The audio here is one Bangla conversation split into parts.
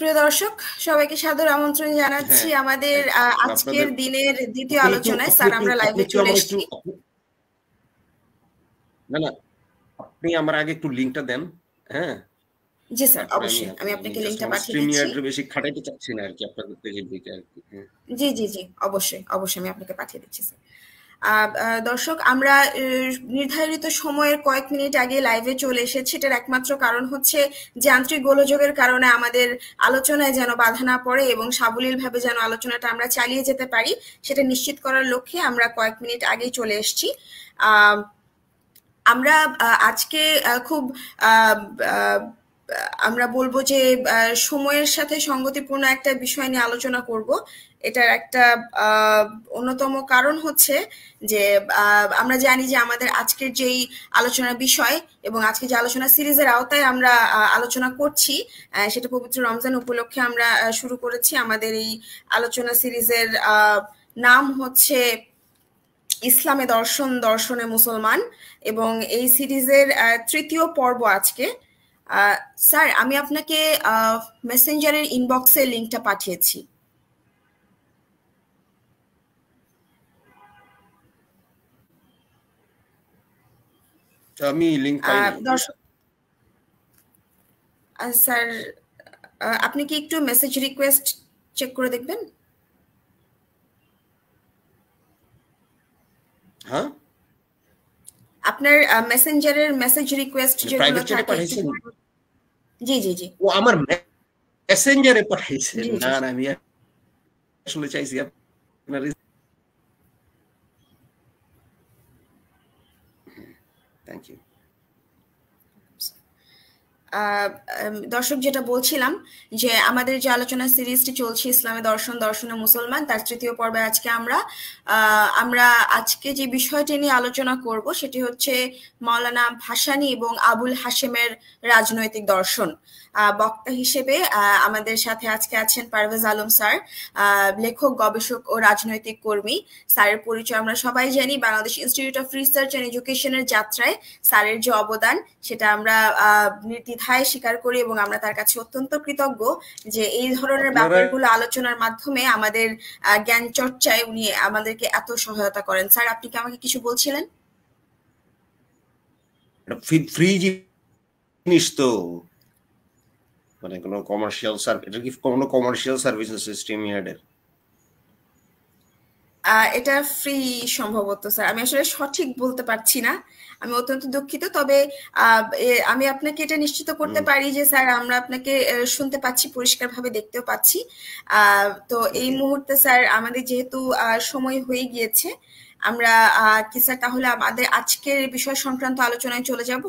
সুপ্রিয় দর্শক, সবাইকে সাদর আমন্ত্রণ জানাচ্ছি আমাদের আজকের দিনের দ্বিতীয় আলোচনায়। স্যার, আমরা লাইভে চলে এসেছি। না, আপনি আমার আগে একটু লিংকটা দেন। হ্যাঁ, জি স্যার, অবশ্যই আমি আপনাকে লিংকটা পাঠিয়ে দিচ্ছি। বেশি খাটাইতে চাচ্ছি না আর কি আপনাদের থেকে দিতে আর কি। জি জি জি, অবশ্যই আমি আপনাকে পাঠিয়ে দিচ্ছি স্যার। দর্শক, আমরা নির্ধারিত সময়ের কয়েক মিনিট আগে লাইভে চলে এসেছি। এটার একমাত্র কারণ হচ্ছে যান্ত্রিক গোলযোগের কারণে আমাদের আলোচনায় যেন বাধা না পড়ে এবং সাবলীলভাবে যেন আলোচনাটা আমরা চালিয়ে যেতে পারি, সেটা নিশ্চিত করার লক্ষ্যে আমরা কয়েক মিনিট আগেই চলে এসেছি। আমরা আজকে খুব আমরা বলবো যে সময়ের সাথে সঙ্গতিপূর্ণ একটা বিষয় নিয়ে আলোচনা করব। এটার একটা অন্যতম কারণ হচ্ছে যে আমরা জানি যে আমাদের আজকের যেই আলোচনার বিষয় এবং আজকে যে আলোচনা সিরিজের আওতায় আমরা আলোচনা করছি, সেটা পবিত্র রমজান উপলক্ষে আমরা শুরু করেছি। আমাদের এই আলোচনা সিরিজের নাম হচ্ছে ইসলামে দর্শন, দর্শনে মুসলমান, এবং এই সিরিজের তৃতীয় পর্ব আজকে। স্যার, আমি আপনাকে মেসেঞ্জারের ইনবক্সে লিংকটা পাঠিয়েছি। আমি লিংক পাইনি। দর্শক স্যার, আপনি কি একটু মেসেজ রিকোয়েস্ট চেক করে দেখবেন? হ্যাঁ, আপনার মেসেঞ্জারের মেসেজ রিকোয়েস্ট যেগুলো থাকে। জি জি জি, ও আমার মেসেঞ্জারে পাঠাইছেন? না না, আমি আসলে চাইছি আপনার। Thank you. দর্শক, যেটা বলছিলাম যে আমাদের যে আলোচনা সিরিজটি চলছে ইসলামে দর্শন, দর্শনে মুসলমান, তার তৃতীয় পর্বে আজকে আমরা আজকে যে বিষয়টি নিয়ে আলোচনা করব সেটি হচ্ছে মাওলানা ভাসানী এবং আবুল হাশেমের রাজনৈতিক দর্শন। বক্তা হিসেবে আমাদের সাথে আজকে আছেন পারভেজ আলম স্যার, লেখক, গবেষক ও রাজনৈতিক কর্মী। স্যারের পরিচয় আমরা সবাই জানি। Bangladesh institute of research and এডুকেশনের যাত্রায় স্যারের যে অবদান, সেটা আমরা নির্দ্বিধায় স্বীকার করি এবং আমরা তার কাছে অত্যন্ত কৃতজ্ঞ যে এই ধরনের ব্যাপারগুলো আলোচনার মাধ্যমে আমাদের জ্ঞান চর্চায় উনি আমাদেরকে এত সহায়তা করেন। স্যার, আপনি কি আমাকে কিছু বলছিলেন? ফ্রি জিনিস তো, মানে কোনো কমার্শিয়াল সার্ভিস, এটা কি কোনো কমার্শিয়াল সার্ভিস সিস্টেম ইয়ার্ডের? এটা ফ্রি সম্ভবত স্যার, আমি আসলে সঠিক বলতে পারছি না, আমি অত্যন্ত দুঃখিত। তবে আমি আপনাকে এটা নিশ্চিত করতে পারি যে স্যার, আমরা আপনাকে শুনতে পাচ্ছি, পরিষ্কারভাবে দেখতেও পাচ্ছি। তো এই মুহূর্তে স্যার আমাদের যেহেতু সময় হয়ে গিয়েছে, আমরা কি স্যার তাহলে আমাদের আজকের বিষয় সংক্রান্ত আলোচনায় চলে যাব?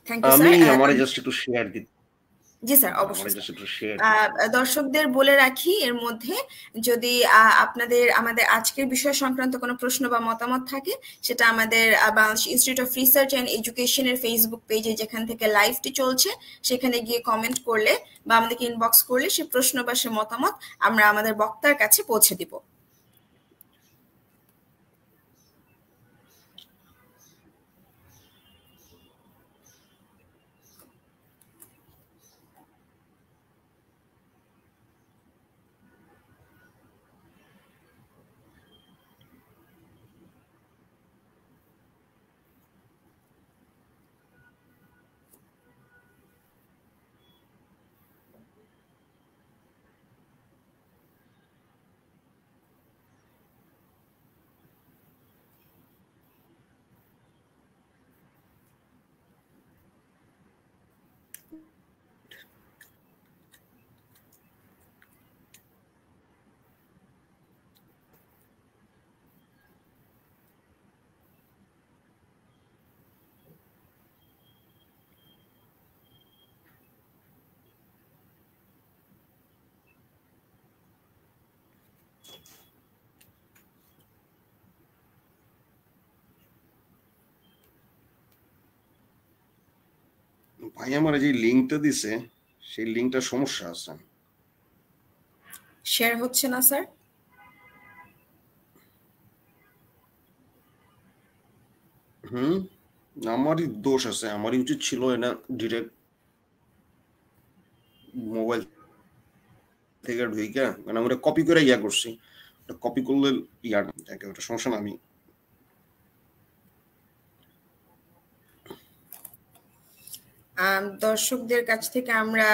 Thank you sir. আমি আমারে জাস্ট একটু শেয়ার দিতে। জি স্যার, অবশ্যই। দর্শকদের বলে রাখি এর মধ্যে, যদি আমাদের আজকের বিষয় সংক্রান্ত কোনো প্রশ্ন বা মতামত থাকে, সেটা আমাদের Bangladesh institute of research and এডুকেশনের ফেসবুক পেজে, যেখান থেকে লাইভটি চলছে, সেখানে গিয়ে কমেন্ট করলে বা আমাদেরকে ইনবক্স করলে সে প্রশ্ন বা সে মতামত আমরা আমাদের বক্তার কাছে পৌঁছে দিব। ভাই, আমার যে লিংকটা দিছে, সেই লিংকটা সমস্যা আছে, শেয়ার হচ্ছে না স্যার। হুম, আমারই দোষ আছে, আমারই উচিত ছিল এটা ডিরেক্ট মোবাইল থেকে ঢুইকা, মানে আমরা কপি করে ইয়া করছি, কপি করলে ইয়া থাকে, ওটা সমস্যা না। আমি দর্শকদের কাছ থেকে আমরা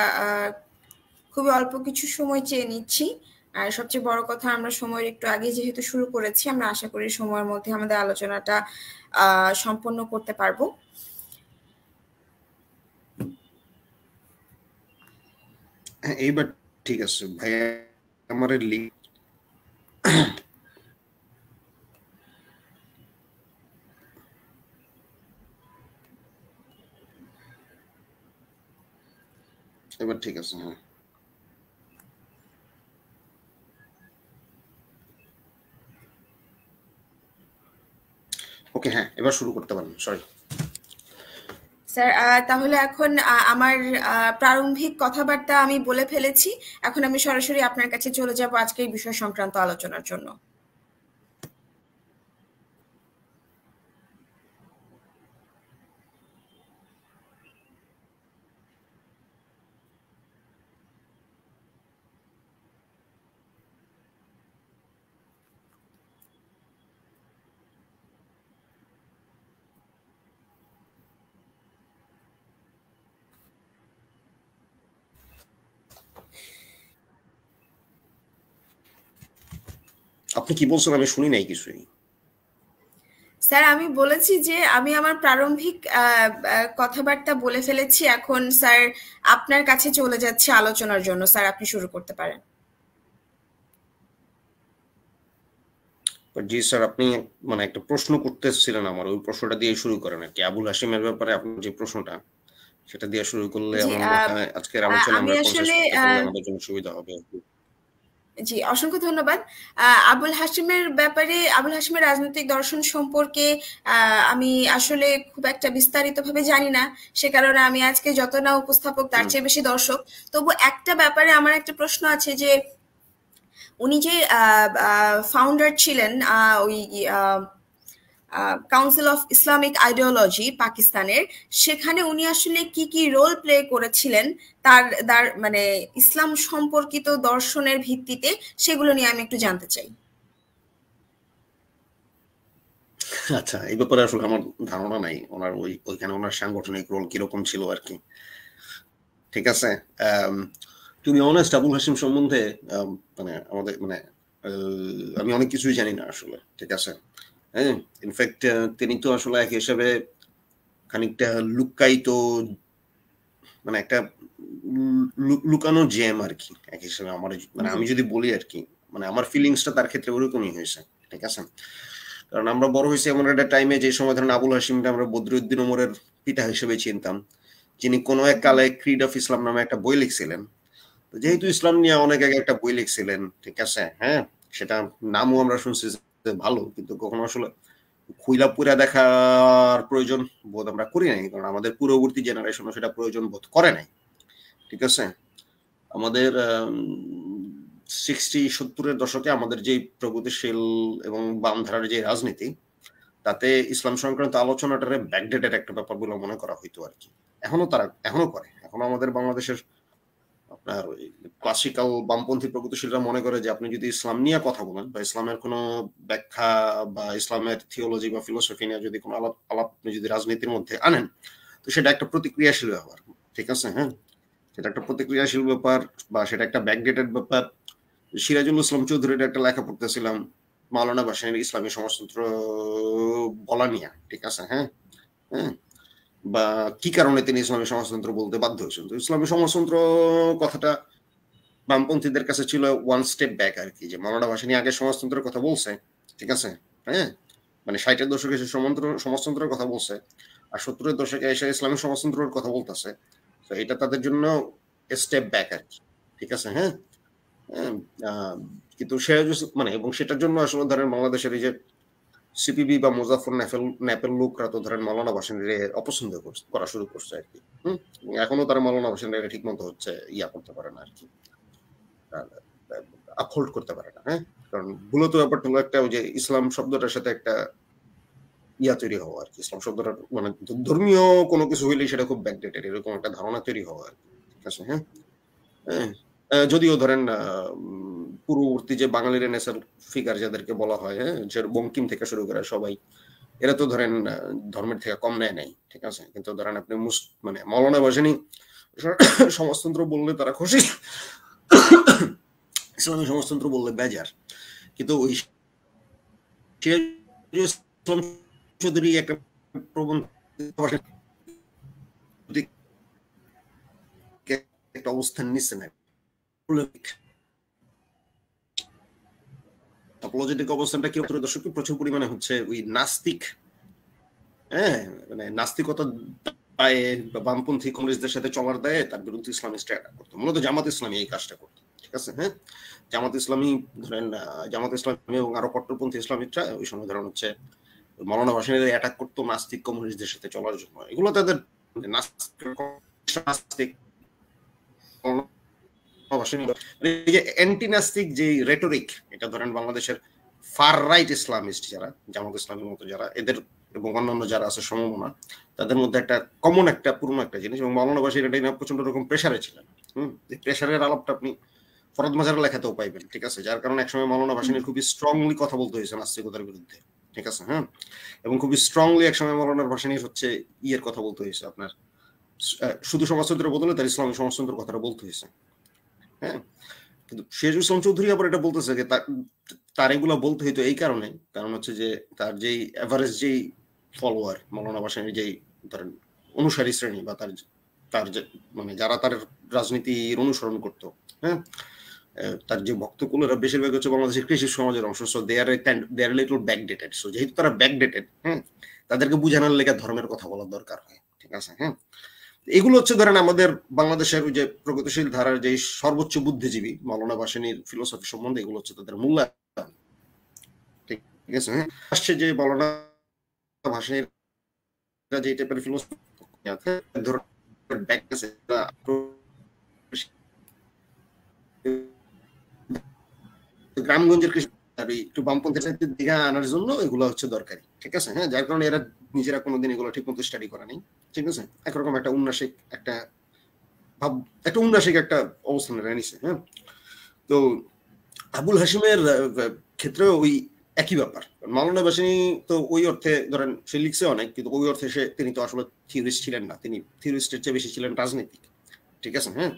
খুবই অল্প কিছু সময় চেয়ে নিচ্ছি। আর সবচেয়ে বড় কথা, আমরা সময়ের একটু আগে যেহেতু শুরু করেছি, আমরা আশা করি সময়ের মধ্যে আমাদের আলোচনাটা সম্পন্ন করতে পারবো। হ্যাঁ, এইবার ঠিক আছে ভাইয়া, আমার লিঙ্ক এবার ঠিক আছে। হ্যাঁ, ওকে, হ্যাঁ এবার শুরু করতে পারেন, সরি। স্যার, তাহলে এখন আমার প্রারম্ভিক কথাবার্তা আমি বলে ফেলেছি। এখন আমি সরাসরি আপনার কাছে চলে যাব আজকের বিষয় সংক্রান্ত আলোচনার জন্য। আপনি কি বলছেন আমি শুনি নাই কিছুই। স্যার, আমি বলেছি যে আমি আমার প্রারম্ভিক কথাবার্তা বলে ফেলেছি। এখন স্যার আপনার কাছে চলে যাচ্ছে আলোচনার জন্য। স্যার, আপনি শুরু করতে পারেন। জি স্যার, আপনি মানে একটা প্রশ্ন করতেছিলেন আমার, ওই প্রশ্নটা দিয়ে শুরু করেন আর কি। আবুল হাশিমের ব্যাপারে আপনার যে প্রশ্নটা, সেটা দিয়ে শুরু করলে জি, আমার মনে হয় আজকের আলোচনা আমি আমরা কনসেস আসলে করতে পারলে আমাদের জন্য সুবিধা হবে আর কি। জি, অসংখ্য ধন্যবাদ। আবুল হাশিমের ব্যাপারে, আবুল হাশিমের রাজনৈতিক দর্শন সম্পর্কে আমি আসলে খুব একটা বিস্তারিতভাবে জানি না। সে কারণে আমি আজকে যত না উপস্থাপক, তার হুম, চেয়ে বেশি দর্শক। তবু একটা ব্যাপারে আমার একটা প্রশ্ন আছে যে উনি যে ফাউন্ডার ছিলেন ওই কাউন্সিল অফ ইসলামিক আইডিওলজি পাকিস্তানের, সেখানে উনি আসলে কি কি রোল প্লে করেছিলেন তার তার মানে ইসলাম সম্পর্কিত দর্শনের ভিত্তিতে, সেগুলো নিয়ে আমি একটু জানতে চাই। আচ্ছা, এই ব্যাপারে আসলে আমার ধারণা নাই ওনার ওইখানে ওনার সাংগঠনিক রোল কিরকম ছিল আর কি। ঠিক আছে। To be honest, Abul Hashim সম্বন্ধে আম, মানে আমাদের মানে আমি অনেক কিছুই জানি না আসলে। ঠিক আছে। হ্যাঁ, ইনফ্যাক্ট তিনি তো আসলে এক হিসাবে খানিকটা লুকায়িত, মানে একটা লুকানো জেম আর কি এক হিসেবে। আমার মানে জি, আমি যদি বলি আর কি, মানে আমার ফিলিংসটা তার ক্ষেত্রে ওরকমই হয়েছে। ঠিক আছে। কারণ আমরা বড় হয়েছি এমন একটা টাইমে, যে সময় ধরেন আবুল হাশিমটা আমরা বদরুদ্দিন ওমরের পিতা হিসেবে চিনতাম, যিনি কোনো এক কালে ক্রিড অফ ইসলাম নামে একটা বই লিখছিলেন। তো যেহেতু ইসলাম নিয়ে অনেক আগে একটা বই লিখছিলেন, ঠিক আছে, হ্যাঁ, সেটা নামও আমরা শুনছি যে ভালো, কিন্তু কখনো আসলে খুইলা পুরা দেখার প্রয়োজন বোধ আমরা করি নাই, কারণ আমাদের পূর্ববর্তী জেনারেশনও সেটা প্রয়োজন বোধ করে নাই। ঠিক আছে। আমাদের 60-70-এর দশকে আমাদের যে প্রগতিশীল এবং বাম ধারার যে রাজনীতি, তাতে ইসলাম সংক্রান্ত আলোচনাটারে ব্যাকডেটেড একটা ব্যাপার বলে মনে করা হইতো আর কি। এখনো করে, এখনো আমাদের বাংলাদেশের আপনার ওই ক্লাসিক্যাল বামপন্থী প্রগতিশীলরা মনে করে যে আপনি যদি ইসলাম নিয়ে কথা বলেন, বা ইসলামের কোনো ব্যাখ্যা বা ইসলামের থিওলজি বা ফিলোসফি নিয়ে যদি কোনো আলাপ আলাপ আপনি যদি রাজনীতির মধ্যে আনেন, তো সেটা একটা প্রতিক্রিয়াশীল ব্যাপার। ঠিক আছে, হ্যাঁ, সেটা একটা প্রতিক্রিয়াশীল ব্যাপার, বা সেটা একটা ব্যাকডেটেড ব্যাপার। সিরাজুল ইসলাম চৌধুরীর একটা লেখা পড়তেছিলাম, মাওলানা ভাসানীর ইসলামী সমাজতন্ত্র বলা নিয়ে। ঠিক আছে, হ্যাঁ, হ্যাঁ, বা কি কারণে তিনি ইসলামী সমাজতন্ত্র বলতে বাধ্য হয়েছেন। তো ইসলামী সমাজতন্ত্র কথাটা বামপন্থীদের কাছে ছিল ওয়ান স্টেপ ব্যাক আর কি, যে মাওলানা ভাসানী আগে সমাজতন্ত্রের কথা বলছে। ঠিক আছে, হ্যাঁ, মানে 60-এর দশকে এসে সমাজতন্ত্রের কথা বলছে, আর 70-এর দশকে এসে ইসলামী সমাজতন্ত্রের কথা বলতেছে। তো এটা তাদের জন্য স্টেপ ব্যাক আর কি। ঠিক আছে, হ্যাঁ, হ্যাঁ, কিন্তু সে মানে, এবং সেটার জন্য আসলে ধরেন বাংলাদেশের এই যে সিপিবি বা মুজাফর ন্যাপেল লোকরা তো ধরেন মৌলানা ভাসানীরে অপছন্দ করা শুরু করছে আর কি। হম, এখনো তারা মৌলানা ভাসানীরে ঠিক মতো হচ্ছে ইয়া করতে পারে না আর কি, আপহোল্ড করতে পারে না। হ্যাঁ, কারণ মূলত ব্যাপারটা হলো একটা, ওই যে ইসলাম শব্দটার সাথে একটা ইয়া তৈরি হওয়া আর কি, ইসলাম শব্দটা মানে ধর্মীয় কোনো কিছু হইলে সেটা খুব ব্যাকডেটেড, এরকম একটা ধারণা তৈরি হওয়া আর কি। ঠিক আছে, হ্যাঁ। যদিও ধরেন পূর্ববর্তী যে বাঙালি রেনেসার ফিগার যাদেরকে বলা হয়, হ্যাঁ, যে বঙ্কিম থেকে শুরু করে সবাই, এরা তো ধরেন ধর্মের থেকে কম নেয় নাই। ঠিক আছে, কিন্তু ধরেন আপনি মানে মৌলানা ভাসানী সমাজতন্ত্র বললে তারা খুশি, ইসলামী সমাজতন্ত্র বললে বেজার। কিন্তু ওই ইসলাম চৌধুরী একটা প্রবন্ধ একটা অবস্থান নিচ্ছে না, অপোলজেটিক অবস্থানটা কি দর্শক প্রচুর পরিমাণে হচ্ছে ওই নাস্তিক, হ্যাঁ, মানে নাস্তিকতা পায়ে বামপন্থী কংগ্রেসদের সাথে চলার দেয় তার বিরুদ্ধে ইসলামিস্টরা অ্যাটাক করতো। মূলত জামাত ইসলামী এই কাজটা করতো। ঠিক আছে, হ্যাঁ, জামাত ইসলামী ধরেন জামাত ইসলামী এবং আরো কট্টরপন্থী ইসলামিকরা ওই সময় ধরেন হচ্ছে মৌলানা ভাসানীর অ্যাটাক করতো নাস্তিক কমিউনিস্টদের সাথে চলার জন্য। এগুলো তাদের নাস্তিক অ্যান্টি নাস্তিক যে রেটরিক, এটা ধরেন বাংলাদেশের ফার রাইট ইসলামিস্ট যারা, জামাত ইসলামের মতো যারা, এদের এবং অন্যান্য যারা আছে সমমনা, তাদের মধ্যে একটা কমন একটা পুরনো একটা জিনিস। এবং মৌলানা ভাসানী এটা নিয়ে প্রচন্ড রকম প্রেসারে ছিলেন। প্রেসারের আলাপটা আপনি ফরদ মাজারের লেখাতেও পাইবেন। ঠিক আছে, যার কারণে একসময় মৌলানা ভাসানীর খুবই স্ট্রংলি কথা বলতে হয়েছে নাস্তিকতার বিরুদ্ধে। ঠিক আছে, হ্যাঁ, এবং খুবই স্ট্রংলি একসময় মৌলানা ভাসানীর হচ্ছে ইয়ের কথা বলতে হয়েছে, আপনার শুধু সমাজতন্ত্রের বদলে তার ইসলামী সমাজতন্ত্রের কথাটা বলতে হয়েছে। হ্যাঁ, কিন্তু সিরাজুল ইসলাম চৌধুরী আবার এটা বলতেছে যে তার এগুলো বলতে হইতো এই কারণে, কারণ হচ্ছে যে তার যেই এভারেজ যেই ফলোয়ার মৌলানা ভাসানীর যেই ধরেন অনুসারী শ্রেণী বা তার যে মানে যারা তার রাজনীতির অনুসরণ করতো, হ্যাঁ, তার যে ভক্তকুল এরা বেশিরভাগ হচ্ছে বাংলাদেশের কৃষি সমাজের অংশ। So they are little backdated. So যেহেতু তারা ব্যাকডেটেড, হ্যাঁ, তাদেরকে বুঝানোর লেগে ধর্মের কথা বলার দরকার হয়। ঠিক আছে, হ্যাঁ, এগুলো হচ্ছে ধরেন আমাদের বাংলাদেশের যে প্রগতিশীল ধারার যে সর্বোচ্চ বুদ্ধিজীবী মৌলানা ভাসানীর ফিলোসফি সম্বন্ধে এগুলো হচ্ছে তাদের মূল্যায়ন। ঠিক আছে, হ্যাঁ, আসছে যে মৌলানা ভাসানীর যে টাইপের ফিলোসফি আছে, গ্রামগঞ্জের কৃষি একটু বামপন্থী দিকে আনার জন্য এগুলো হচ্ছে দরকারি। ঠিক আছে, হ্যাঁ, যার কারণে এরা নিজেরা কোনোদিন এগুলো ঠিক মতো স্টাডি করা নেই। ঠিক আছে, একরকম একটা উন্নাসিক একটা ভাব, একটা উন্নাসিক একটা অবস্থান এরা নিছে। হ্যাঁ, তো আবুল হাশিমের ক্ষেত্রে ওই একই ব্যাপার। মৌলানা ভাসানী তো ওই অর্থে ধরেন সে লিখছে অনেক, কিন্তু ওই অর্থে তিনি তো আসলে থিওরিস্ট ছিলেন না, তিনি থিওরিস্টের চেয়ে বেশি ছিলেন রাজনীতিক। ঠিক আছে, হ্যাঁ,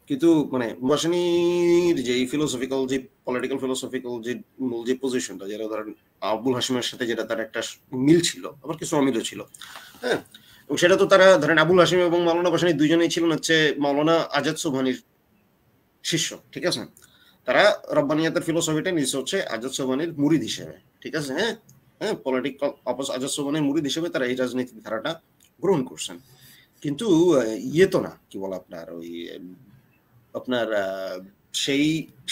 কিন্তু মানে ভাসানীর যে ফিলোসফিক্যাল যে পলিটিক্যাল ফিলোসফিক্যাল যে মূল যে পজিশনটা, যেটা ধরেন আবুল হাশিমের সাথে যেটা তার একটা মিল ছিল, আবার কিছু অমিলও ছিল, হ্যাঁ, এবং সেটা তো তারা ধরেন আবুল হাশিম এবং মৌলানা ভাসানী দুইজনেই ছিলেন হচ্ছে মৌলানা আজাদ সোবহানির শিষ্য। ঠিক আছে, তারা রব্বানিয়াতের ফিলোসফিটা নিয়েছে হচ্ছে আজাদ সোবহানির মুরিদ হিসেবে। ঠিক আছে, হ্যাঁ, হ্যাঁ, পলিটিক্যাল আজাদ সোবহানির মুরিদ হিসেবে তারা এই রাজনৈতিক ধারাটা গ্রহণ করছেন। কিন্তু ইয়ে তো না, কি বলে আপনার ওই আপনার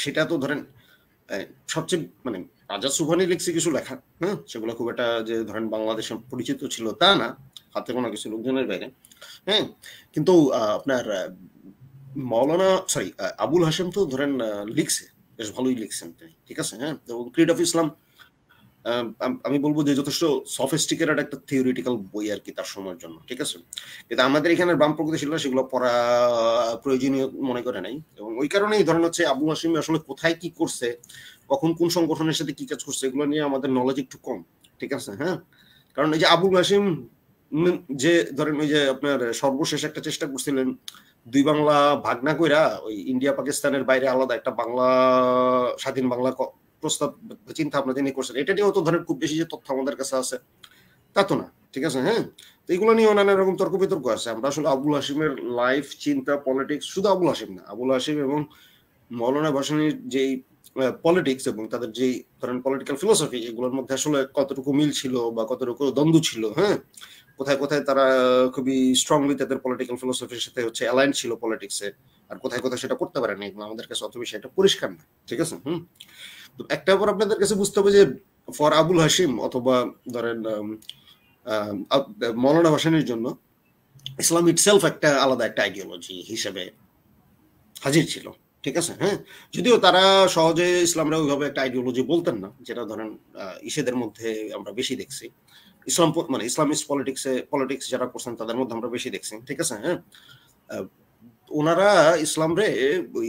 সেটা তো ধরেন সবচেয়ে মানে আজাদ সোবহানি লিখছে কিছু লেখা, হ্যাঁ, সেগুলো খুব একটা যে ধরেন বাংলাদেশে পরিচিত ছিল তা না, হাতে গোনা কিছু লোকজনের বাইরে। হ্যাঁ, কিন্তু আপনার মৌলানা সরি আবুল হাশেম তো ধরেন লিখছে, বেশ ভালোই লিখছেন তিনি। ঠিক আছে, হ্যাঁ, এবং ক্রিড অফ ইসলাম আমি বলবো যে যথেষ্ট সফিস্টিকেটেড একটা থিওরিটিক্যাল বই আর কি তার সময়ের জন্য। ঠিক আছে, কিন্তু আমাদের এখানে বাম প্রগতিশীলরা সেগুলো পড়া প্রয়োজনীয় মনে করে নাই, এবং ওই কারণেই ধরেন হচ্ছে আবুল হাশিম আসলে কোথায় কি করছে, কখন কোন সংগঠনের সাথে কি কাজ করছে, এগুলো নিয়ে আমাদের নলেজ একটু কম। ঠিক আছে, হ্যাঁ, কারণ এই যে আবুল হাশিম যে ধরেন ওই যে আপনার সর্বশেষ একটা চেষ্টা করছিলেন দুই বাংলা ভাগ না কইরা ওই ইন্ডিয়া পাকিস্তানের বাইরে আলাদা একটা বাংলা স্বাধীন বাংলা প্রস্তাব চিন্তা ভাবনা তিনি করছেন, এটা নিয়েও তো ধরেন খুব বেশি যে তথ্য আমাদের কাছে আছে তা তো না। ঠিক আছে, হ্যাঁ, তো এগুলো নিয়ে নানা রকম তর্ক বিতর্ক আছে। আমরা আসলে আবুল হাশিমের লাইফ, চিন্তা, পলিটিক্স, শুধু আবুল হাশিম না, আবুল হাশিম এবং মৌলানা ভাসানীর যেই পলিটিক্স এবং তাদের যেই ধরেন পলিটিক্যাল ফিলোসফি, এগুলোর মধ্যে আসলে কতটুকু মিল ছিল বা কতটুকু দ্বন্দ্ব ছিল, হ্যাঁ, কোথায় কোথায় তারা খুবই স্ট্রংলি তাদের পলিটিক্যাল ফিলোসফির সাথে হচ্ছে অ্যালাইন ছিল পলিটিক্সে, আর কোথায় কোথায় সেটা করতে পারেনি, এগুলো আমাদের কাছে অত বেশি এটা পরিষ্কার না। ঠিক আছে, তো একটা ব্যাপার আপনাদের কাছে বুঝতে হবে যে ফর আবুল হাশিম অথবা ধরেন মৌলানা ভাসানীর জন্য ইসলাম ইটসেলফ একটা আলাদা একটা আইডিওলজি হিসেবে হাজির ছিল। ঠিক আছে, হ্যাঁ, যদিও তারা সহজে ইসলামরা ওইভাবে একটা আইডিওলজি বলতেন না, যেটা ধরেন ইসেদের মধ্যে আমরা বেশি দেখছি, ইসলাম মানে ইসলামিস্ট পলিটিক্স যারা করছেন তাদের মধ্যে আমরা বেশি দেখছি, ঠিক আছে, হ্যাঁ। ওনারা ইসলামরে ওই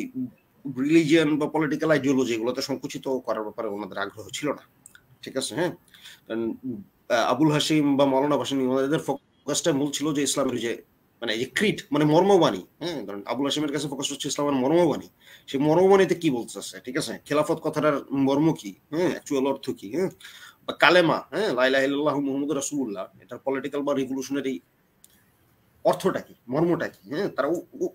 রিলিজিয়ান বা পলিটিক্যাল আইডিওলজি এগুলোতে সংকুচিত করার ব্যাপারে ওনাদের আগ্রহ ছিল না, ঠিক আছে, হ্যাঁ। আবুল হাসিম বা মৌলানা ভাসানী ওনাদের ফোকাসটা মূল ছিল যে ইসলামের যে মানে এই ক্রিট মানে মর্মবাণী, হ্যাঁ, ধরেন আবুল হাসিমের কাছে ফোকাস হচ্ছে ইসলামের মর্মবাণী, সেই মর্মবাণীতে কি বলতেছে, ঠিক আছে, খেলাফত কথাটার মর্ম কি, হ্যাঁ, অ্যাকচুয়াল অর্থ কি, হ্যাঁ, বা কালেমা, হ্যাঁ, লা ইলাহা ইল্লাল্লাহু মুহাম্মাদুর রাসূলুল্লাহ, এটা পলিটিক্যাল বা রিভলিউশনারি অর্থটা কি, মর্মটা কি, হ্যাঁ, তারা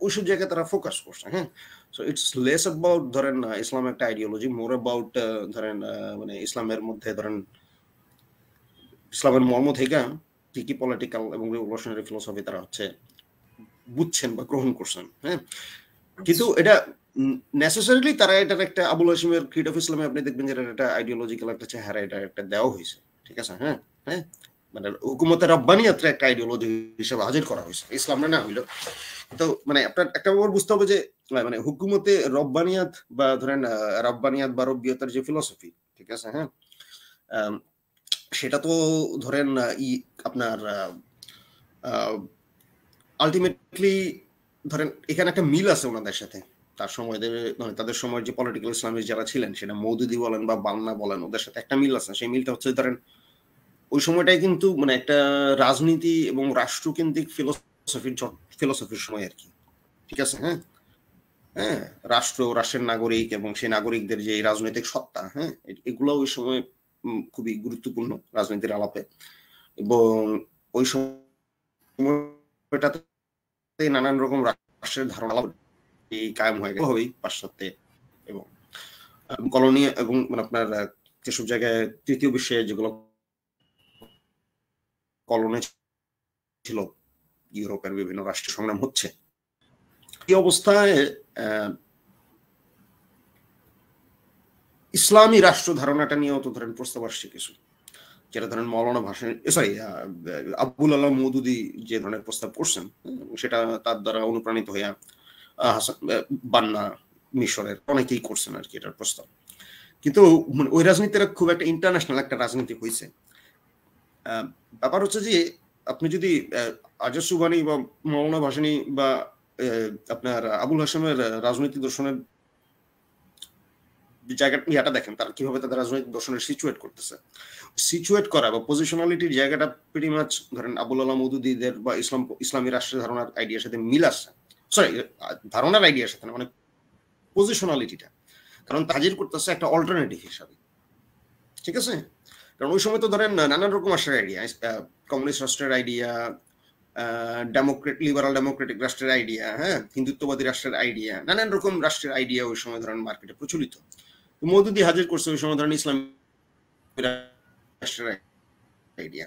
ওইসব জায়গায় তারা ফোকাস করছে, হ্যাঁ। সো ইটস লেস অ্যাবাউট ধরেন ইসলাম একটা আইডিওলজি, মোর অ্যাবাউট ধরেন মানে ইসলামের মধ্যে ধরেন ইসলামের মর্ম থেকে কি কি পলিটিক্যাল এবং রিভলিউশনারি ফিলোসফি তারা হচ্ছে বুঝছেন বা গ্রহণ করছেন, হ্যাঁ। কিন্তু এটা নেসেসারিলি তারা এটার একটা আবুল হাসিমের ক্রিড অফ ইসলামে আপনি দেখবেন যে একটা আইডিওলজিক্যাল একটা চেহারা এটা একটা দেওয়া হয়েছে, ঠিক আছে, হ্যাঁ, হ্যাঁ, মানে হুকুমতের রব্বানিয়াতরে একটা আইডিওলজি হিসেবে হাজির করা হয়েছে, ইসলামে না হইলো। তো মানে আপনার একটা ব্যাপার বুঝতে হবে যে মানে হুকুমতে রব্বানিয়াত বা ধরেন রব্বানিয়াত বা রব্বিয়তের যে ফিলোসফি, ঠিক আছে, হ্যাঁ, সেটা তো ধরেন আপনার আলটিমেটলি ধরেন এখানে একটা মিল আছে ওনাদের সাথে, তার সময় মানে তাদের সময়ের যে পলিটিক্যাল ইসলামিস্ট যারা ছিলেন, সেটা মওদুদি বলেন বা বান্না বলেন, ওদের সাথে একটা মিল আছে। সেই মিলটা হচ্ছে ধরেন ওই সময়টাই কিন্তু মানে একটা রাজনীতি এবং রাষ্ট্রকেন্দ্রিক ফিলোসফির সময় আর কি, ঠিক আছে, হ্যাঁ, হ্যাঁ, রাষ্ট্রের নাগরিক এবং সেই নাগরিকদের যে রাজনৈতিক সত্তা, হ্যাঁ, এগুলো ওই সময় খুবই গুরুত্বপূর্ণ রাজনীতির আলাপে। এবং ওই সময়টাতে নানান রকম রাষ্ট্রের ধারণা কায়েম হয়ে গেল হবেই পাশ্চাত্যে এবং কলোনি এবং মানে আপনার যেসব জায়গায় তৃতীয় বিশ্বে যেগুলো কলোনি ছিল, ইউরোপের বিভিন্ন রাষ্ট্র সংগ্রাম হচ্ছে, এই অবস্থায় ইসলামী রাষ্ট্র ধারণাটা নিয়েও তো ধরেন প্রস্তাব আসছে কিছু, যেটা ধরেন মৌলানা ভাসানী আবুল আল্লাহ মওদুদি যে ধরনের প্রস্তাব করছেন, সেটা তার দ্বারা অনুপ্রাণিত হইয়া বান্না মিশরের অনেকেই করছেন আর কি এটার প্রস্তাব। কিন্তু ওই রাজনীতিটা খুব একটা ইন্টারন্যাশনাল একটা রাজনীতি হয়েছে। ব্যাপার হচ্ছে যে আপনি যদি আজাদ সুবহানী বা মৌলানা ভাসানী বা আপনার আবুল হাসেমের রাজনৈতিক দর্শনের জায়গাটা দেখেন, তারা কিভাবে তাদের রাজনৈতিক দর্শনের সিচুয়েট করা বা পজিশনালিটির জায়গাটা প্রিটি মাচ ধরেন আবুল আল্লাহ মওদুদিদের বা ইসলামী রাষ্ট্রের ধারণার আইডিয়ার সাথে মিল আছে, সরি ধারণার আইডিয়ার সাথে না, মানে পজিশনালিটিটা, কারণ তাজির করতেছে একটা অল্টারনেটিভ হিসাবে, ঠিক আছে। কারণ ওই সময় তো ধরেন নানান রকম রাষ্ট্রের আইডিয়া, কমিউনিস্ট রাষ্ট্রের আইডিয়া, লিবারাল ডেমোক্রেটিক রাষ্ট্রের আইডিয়া, হ্যাঁ, হিন্দুত্ববাদী রাষ্ট্রের আইডিয়া, নানান রকম রাষ্ট্রের আইডিয়া ওই সময় ধরেন মার্কেটে প্রচলিত। মওদুদি হাজির করছে ওই সময় ধরেন ইসলাম রাষ্ট্রের আইডিয়া।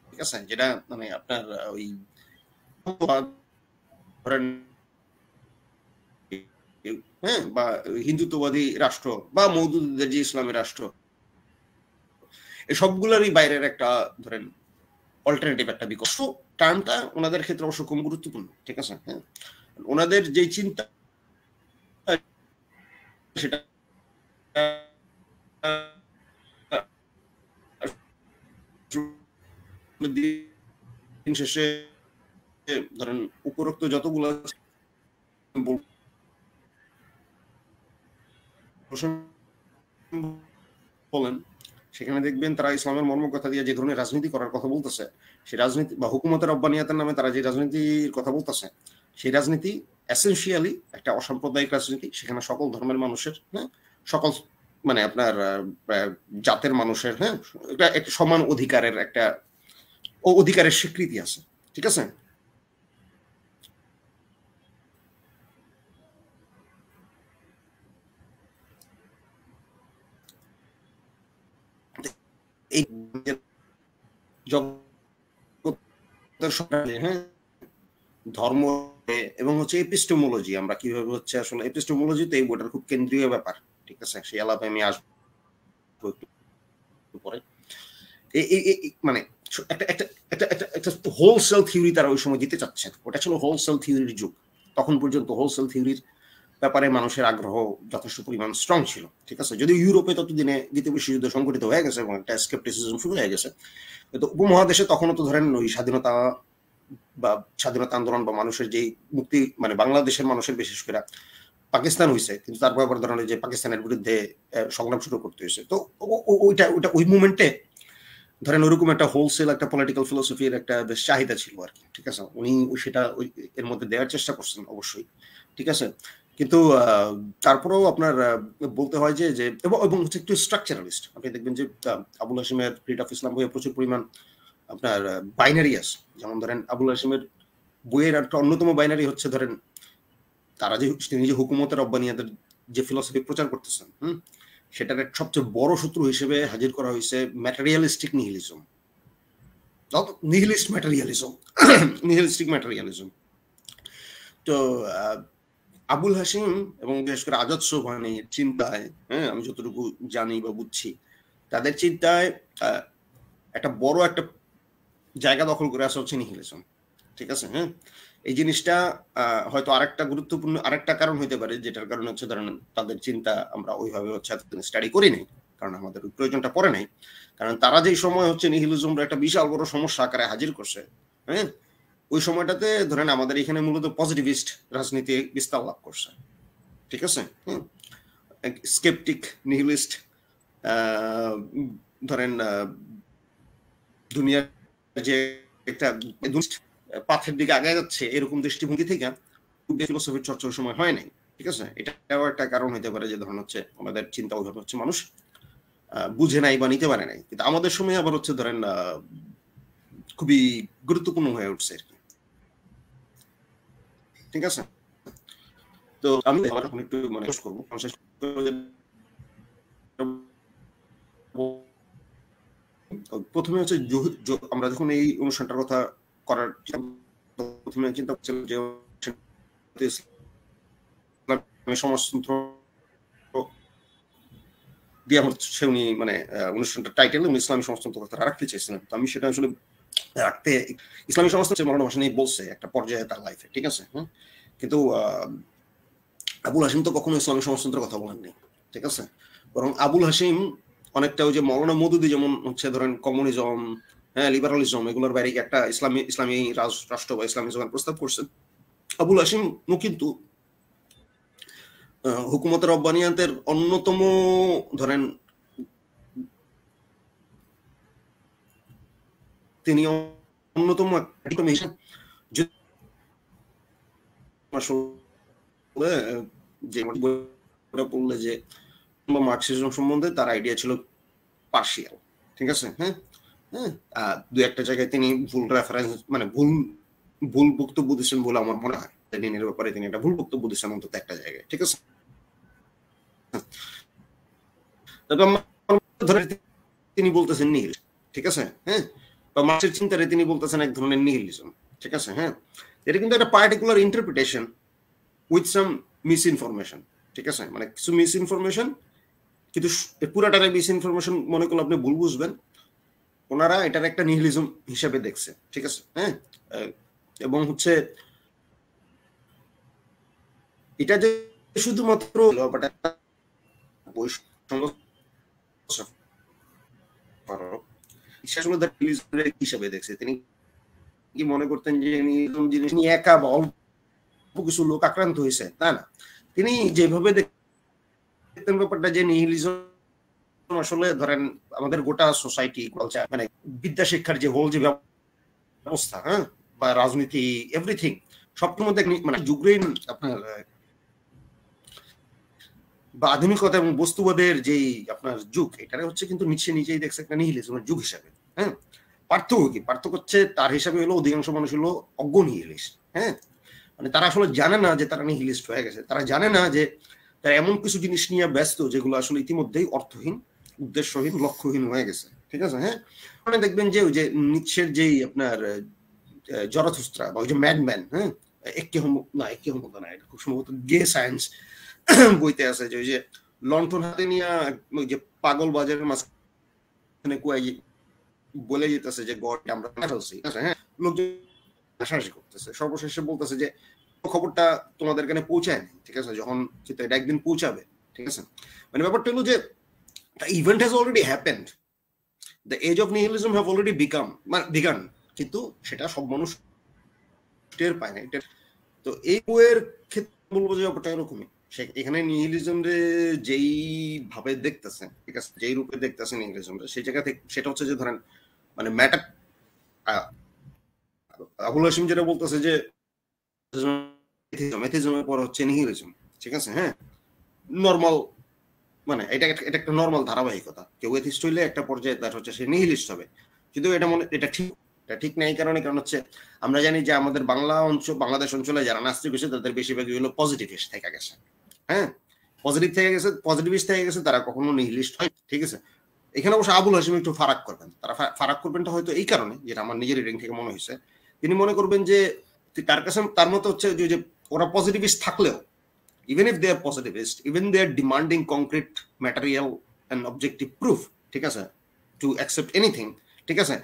ঠিক আছে, যেটা মানে আপনার ওই ধরেন হ্যাঁ, বা হিন্দুত্ববাদী রাষ্ট্র বা মওদুদিদের যে ইসলামী রাষ্ট্র, এই সবগুলোরই বাইরের একটা ধরেন অল্টারনেটিভ একটা বিকল্প টার্মটা ওনাদের ক্ষেত্রে অবশ্য কম গুরুত্বপূর্ণ, ঠিক আছে, হ্যাঁ। ওনাদের যে চিন্তা সেটা দিন শেষে ধরেন উপরোক্ত যতগুলো বলেন, সেখানে দেখবেন তারা ইসলামের মর্ম কথা দিয়ে যে ধরনের রাজনীতি করার কথা বলতেছে, সেই রাজনীতি বা হুকুমতের রব্বানিয়াতের নামে তারা যে রাজনীতির কথা বলতেছে, সেই রাজনীতি এসেনশিয়ালি একটা অসাম্প্রদায়িক রাজনীতি। সেখানে সকল ধর্মের মানুষের, হ্যাঁ, সকল মানে আপনার জাতের মানুষের, হ্যাঁ, এটা একটা সমান অধিকারের একটা অধিকারের স্বীকৃতি আছে, ঠিক আছে। এই হ্যাঁ, ধর্ম এবং হচ্ছে এপিস্টেমোলজি, আমরা কিভাবে হচ্ছে আসলে এপিস্টেমোলজি তো এই বইটার খুব কেন্দ্রীয় ব্যাপার, ঠিক আছে, সেই আলাপে আমি আসবো একটু পরে। মানে একটা একটা একটা একটা একটা হোলসেল থিওরি তারা ওই সময় দিতে চাচ্ছেন। ওটা ছিল হোলসেল থিওরির যুগ। তখন পর্যন্ত হোলসেল থিওরির ব্যাপারে মানুষের আগ্রহ যথেষ্ট পরিমাণ স্ট্রং ছিল, ঠিক আছে। যদিও ইউরোপে ততদিনে দ্বিতীয় বিশ্বযুদ্ধ সংঘটিত হয়ে গেছে এবং একটা স্কেপটিসিজম শুরু হয়ে গেছে, কিন্তু উপমহাদেশে তখনও তো ধরেন ওই স্বাধীনতা বা স্বাধীনতা আন্দোলন বা মানুষের যেই মুক্তি, মানে বাংলাদেশের মানুষের বিশেষ করে পাকিস্তান হয়েছে, কিন্তু তারপর আবার ধরেন যে পাকিস্তানের বিরুদ্ধে সংগ্রাম শুরু করতে হয়েছে। তো ওইটা ওই মুভমেন্টে ধরেন ওরকম একটা হোলসেল একটা পলিটিক্যাল ফিলোসফির একটা বেশ চাহিদা ছিল আর কি, ঠিক আছে। উনি সেটা এর মধ্যে দেওয়ার চেষ্টা করছেন অবশ্যই, ঠিক আছে। কিন্তু তারপরেও আপনার বলতে হয় যে এবং হচ্ছে একটু স্ট্রাকচারালিস্ট। আপনি দেখবেন যে আবুল হাশিমের ক্রিয়েট অফ ইসলাম বইয়ে প্রচুর পরিমাণ আপনার বাইনারি আছে। যেমন ধরেন আবুল হাশিমের বইয়ের একটা অন্যতম বাইনারি হচ্ছে ধরেন তারা যে তিনি যে হুকুমতের রব্বানিয়াতের যে ফিলোসফি প্রচার করতেছেন, সেটার সবচেয়ে বড় সূত্র হিসেবে হাজির করা হয়েছে materialistic nihilism, nihilist materialism, নিহিলিস্টিক materialism. তো আবুল হাশিম এবং বিশেষ করে আজাদ সোবহানির চিন্তায়, আমি যতটুকু জানি বা বুঝছি, তাদের চিন্তায় একটা বড় একটা জায়গা দখল করে আসা হচ্ছে নিহিলিজম, ঠিক আছে। এই জিনিসটা হয়তো আরেকটা গুরুত্বপূর্ণ আরেকটা কারণ হইতে পারে, যেটার কারণে হচ্ছে ধরেন তাদের চিন্তা আমরা ওইভাবে হচ্ছে স্টাডি করি নাই, কারণ আমাদের প্রয়োজনটা পড়ে নাই। কারণ তারা যেই সময় হচ্ছে নিহিলিজমটা একটা বিশাল বড় সমস্যা আকারে হাজির করছে, ওই সময়টাতে ধরেন আমাদের এখানে মূলত পজিটিভিস্ট রাজনীতি বিস্তার লাভ করছে, ঠিক আছে। স্কেপটিক নিহিলিস্ট ধরেন দুনিয়ার যে একটা পাথের দিকে আগে যাচ্ছে এরকম দৃষ্টিভঙ্গি থেকে ফিলোসফির চর্চা ওই সময় হয় নাই, ঠিক আছে। এটাও একটা কারণ হইতে পারে যে ধরেন হচ্ছে আমাদের চিন্তা ওইভাবে হচ্ছে মানুষ বুঝে নাই বা নিতে পারে নাই। কিন্তু আমাদের সময় আবার হচ্ছে ধরেন খুবই গুরুত্বপূর্ণ হয়ে উঠছে আর কি, ঠিক আছে। তো আমি একটু মানে করবো প্রথমে হচ্ছে আমরা যখন এই অনুষ্ঠানটার কথা করার প্রথমে চিন্তা করছিলাম যে সমাজতন্ত্র দিয়ে হচ্ছে উনি মানে অনুষ্ঠানটার টাইটেল উনি ইসলামী সমাজতন্ত্র কথা রাখতে চেয়েছিলেন। তো আমি সেটা আসলে রাখতে ইসলামী সমাজতন্ত্র মৌলানা ভাসানী বলছে একটা পর্যায়ে তার লাইফে, ঠিক আছে। কিন্তু আবুল হাশিম তো কখনো ইসলামী সমাজতন্ত্রের কথা বলেননি, ঠিক আছে। বরং আবুল হাশিম অনেকটা ওই যে মৌলানা মওদুদি যেমন হচ্ছে ধরেন কমিউনিজম, লিবারালিজম, এগুলোর বাইরে একটা ইসলামী রাষ্ট্র বা ইসলামিজমের প্রস্তাব করছেন। আবুল হাশিম কিন্তু হুকুমতের রব্বানিয়াতের অন্যতম ধরেন তিনি অন্যতম যে বললে যে মার্কসিজম সম্বন্ধে তার আইডিয়া ছিল পার্শিয়াল, ঠিক আছে। দু একটা জায়গায় তিনি ভুল রেফারেন্স মানে ভুল বক্তব্য দিচ্ছেন বলে আমার মনে হয়। লেনিনের ব্যাপারে তিনি একটা ভুল বক্তব্য দিচ্ছেন অন্তত একটা জায়গায়, ঠিক আছে। তবে তিনি বলতেছেন নিহিল, ঠিক আছে। বা মার্ক্সের চিন্তারে তিনি বলতেছেন এক ধরনের নিহিলিজম, ঠিক আছে। এটা কিন্তু একটা particular interpretation with some miss information, ঠিক আছে। মানে কিছু মিস ইনফরমেশন, কিন্তু পুরাটারে মিস ইনফরমেশন মনে করলে আপনি ভুল বুঝবেন। ওনারা এটার একটা নিহিলিজম হিসেবে দেখছে, ঠিক আছে। এবং হচ্ছে এটা যে শুধুমাত্র হিসাবে দেখছে। তিনি কি মনে করতেন যে জিনিস নিয়ে একা বা অল্প কিছু লোক আক্রান্ত হয়েছে, তা না। তিনি যেভাবে দেখতেন ব্যাপারটা যে নিহিলিজম আসলে ধরেন আমাদের গোটা সোসাইটি মানে বিদ্যা শিক্ষার যে হোল যে ব্যবস্থা, বা রাজনীতি এভরিথিং সবটার মধ্যে মানে যুগের আপনার বা আধুনিকতা এবং বস্তুবাদের যেই আপনার যুগ, এটা হচ্ছে কিন্তু নিচে নিজেই দেখছে একটা নিহিলিজমের যুগ হিসাবে। পার্থক্য কি? পার্থক্য হচ্ছে তার হিসাবে হলো অধিকাংশ মানুষ হলো অজ্ঞ নিহিলিস্ট। মানে তারা আসলে জানে না যে তারা নিহিলিস্ট হয়ে গেছে। তারা জানে না যে তারা এমন কিছু জিনিস নিয়ে ব্যস্ত যেগুলো আসলে ইতিমধ্যেই অর্থহীন, উদ্দেশ্যহীন, লক্ষ্যহীন হয়ে গেছে, ঠিক আছে। মানে দেখবেন যে ওই যে নিৎসের যেই আপনার জরথুস্ত্রা বা ওই যে ম্যাডম্যান, একে হোমক না, এটা খুব সম্ভবত গে সায়েন্স বইতে আছে যে ওই যে লন্ঠন হাতে নিয়ে ওই যে পাগল বাজারের মাঝখানে কুয়াই বলে যেতেছে যে গড আমরা ফেলছি, হ্যাঁ, লোকজন হাসাহাসি করতেছে, সর্বশেষে বলতেছে যে খবরটা তোমাদের কানে পৌঁছায় নাই, ঠিক আছে, যখন কিন্তু এটা একদিন পৌঁছাবে, ঠিক আছে। মানে ব্যাপারটা হলো যে the event has already happened, the age of nihilism have already begun, কিন্তু সেটা সব মানুষ টের পায় না। তো এই বইয়ের ক্ষেত্রে বলবো যে ব্যাপারটা এরকমই, এখানে নিহিলিজম রে যেই ভাবে দেখতেছে, ঠিক আছে, যেই রূপে দেখতেছে নিহিলিজম রে, সেই জায়গা থেকে সেটা হচ্ছে যে ধরেন মানে ম্যাটার, আবুল হাশিম যেটা বলতেছে যে এথিজমের পর হচ্ছে নিহিলিজম, ঠিক আছে, হ্যাঁ, নর্মাল, মানে এটা একটা নর্মাল ধারাবাহিকতা, কেউ এথিস্ট হইলে একটা পর্যায়ে তার হচ্ছে সে নিহিলিস্ট হবে, কিন্তু এটা ঠিক নাই। কারণ হচ্ছে আমরা জানি যে আমাদের বাংলাদেশ অঞ্চলে যারা নাস্তিক হয়েছে তাদের বেশিরভাগই হলো পজিটিভিস্ট থেকে গেছে, হ্যাঁ, পজিটিভিস্ট থেকে গেছে, তারা কখনো নিহিলিস্ট হয়, ঠিক আছে। এখানে অবশ্য আবুল হাশিম একটু ফারাক করবেন, তারা ফারাক করবেনটা হয়তো এই কারণে, যেটা আমার নিজের রিডিং থেকে মনে হয়েছে, তিনি মনে করবেন যে তার কাছে তার মতো হচ্ছে যে ওরা পজিটিভিস্ট থাকলেও, even if they are positivist, even they are demanding concrete material and objective proof, ঠিক আছে, to accept anything, ঠিক আছে,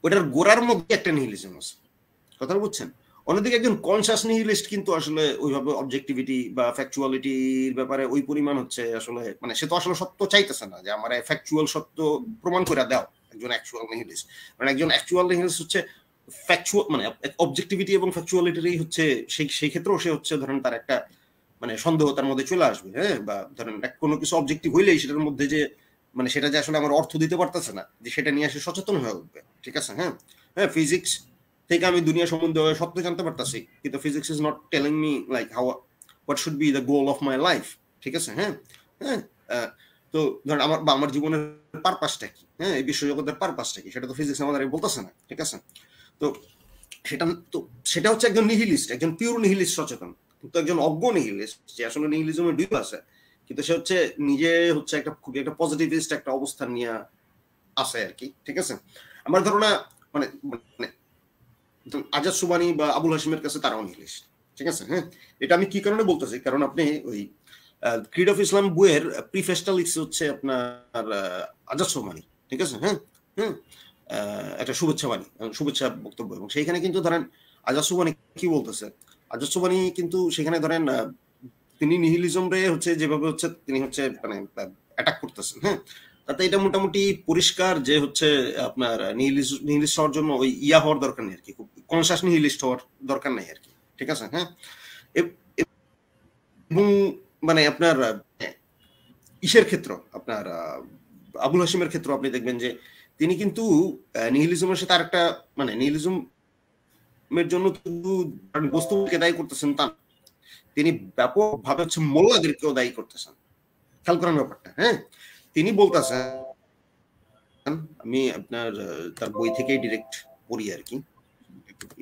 ওটার গোড়ার মধ্যে একটা নিহিলিজম আছে, কথা বুঝছেন। অন্যদিকে একজন কনসাস নিহিলিস্ট কিন্তু আসলে ওইভাবে অবজেক্টিভিটি বা ফ্যাকচুয়ালিটির ব্যাপারে ওই পরিমাণ হচ্ছে আসলে, মানে সে তো আসলে সত্য চাইতেছে না যে আমার ফ্যাকচুয়াল সত্য প্রমাণ করে দাও, একজন অ্যাকচুয়াল নিহিলিস্ট, মানে একজন অ্যাকচুয়াল নিহিলিস্ট হচ্ছে ফ্যাকচুয়াল, মানে অবজেক্টিভিটি এবং ফ্যাকচুয়ালিটিরই হচ্ছে সেই ক্ষেত্রেও সে হচ্ছে ধরেন তার একটা মানে সন্দেহ তার মধ্যে চলে আসবে, হ্যাঁ, বা ধরেন কোনো কিছু অবজেক্টিভ হইলেই সেটার মধ্যে যে মানে সেটা যে আসলে আমার অর্থ দিতে পারতেছে না, যে সেটা নিয়ে আসে সচেতন হয়ে উঠবে, ঠিক আছে, হ্যাঁ, হ্যাঁ, ফিজিক্স থেকে আমি দুনিয়া সম্বন্ধে সত্য জানতে পারতাছি, কিন্তু physics is not telling me like what should be the goal of my life, ঠিক আছে, হ্যাঁ, হ্যাঁ, তো ধরেন আমার জীবনের পারপাসটা কি, হ্যাঁ, এই বিশ্বজগতের পারপাসটা কি, সেটা তো ফিজিক্স আমাদের বলতেছে না, ঠিক আছে। তো সেটা হচ্ছে একজন নিহিলিস্ট, একজন পিওর নিহিলিস্ট সচেতন, কিন্তু একজন অজ্ঞ নিহিলিস্ট যে আসলে নিহিলিজমে ডুবে আছে, কিন্তু সে হচ্ছে নিজে হচ্ছে খুবই একটা পজিটিভিস্ট একটা অবস্থান নিয়ে আছে আর কি, ঠিক আছে। আমার ধারণা মানে আজাদ সুবানি বা আবুল হাশিমের কাছে তারাও নিহিলিস্ট, ঠিক আছে, হ্যাঁ। এটা আমি কি কারণে বলতেছি, কারণ আপনি ওই ক্রিড অফ ইসলাম বইয়ের প্রিফেসটা লিখছে হচ্ছে আপনার আজাদ সুবানি, ঠিক আছে, হ্যাঁ, হ্যাঁ, একটা শুভেচ্ছা বক্তব্য, এবং সেইখানে কিন্তু ধরেন আজাদ সুবানি কি বলতেছে, আজাদ সুবানি কিন্তু সেখানে ধরেন তিনি নিহিলিজম রে হচ্ছে যেভাবে হচ্ছে তিনি হচ্ছে মানে অ্যাটাক করতেছেন, হ্যাঁ, তাতে এটা মোটামুটি পরিষ্কার যে হচ্ছে আপনার নিহিলিস্ট হওয়ার জন্য ওই হওয়ার দরকার নেই আর কি, খুব কনসাস নিহিলিস্ট হওয়ার দরকার নেই আর কি, ঠিক আছে, হ্যাঁ। এবং মানে আপনার ইসের ক্ষেত্র, আপনার আবুল হাশিমের ক্ষেত্র আপনি দেখবেন যে তিনি কিন্তু নিহিলিজমের সাথে আরেকটা মানে নিহিলিজমের জন্য শুধু বস্তুকে দায়ী করতেছেন তা, তিনি ব্যাপকভাবে হচ্ছে মোল্লাদেরকেও দায়ী করতেছেন, খেয়াল করেন ব্যাপারটা, হ্যাঁ। তিনি বলতেছেন, আমি আপনার তার বই থেকেই ডিরেক্ট পড়ি আর কি,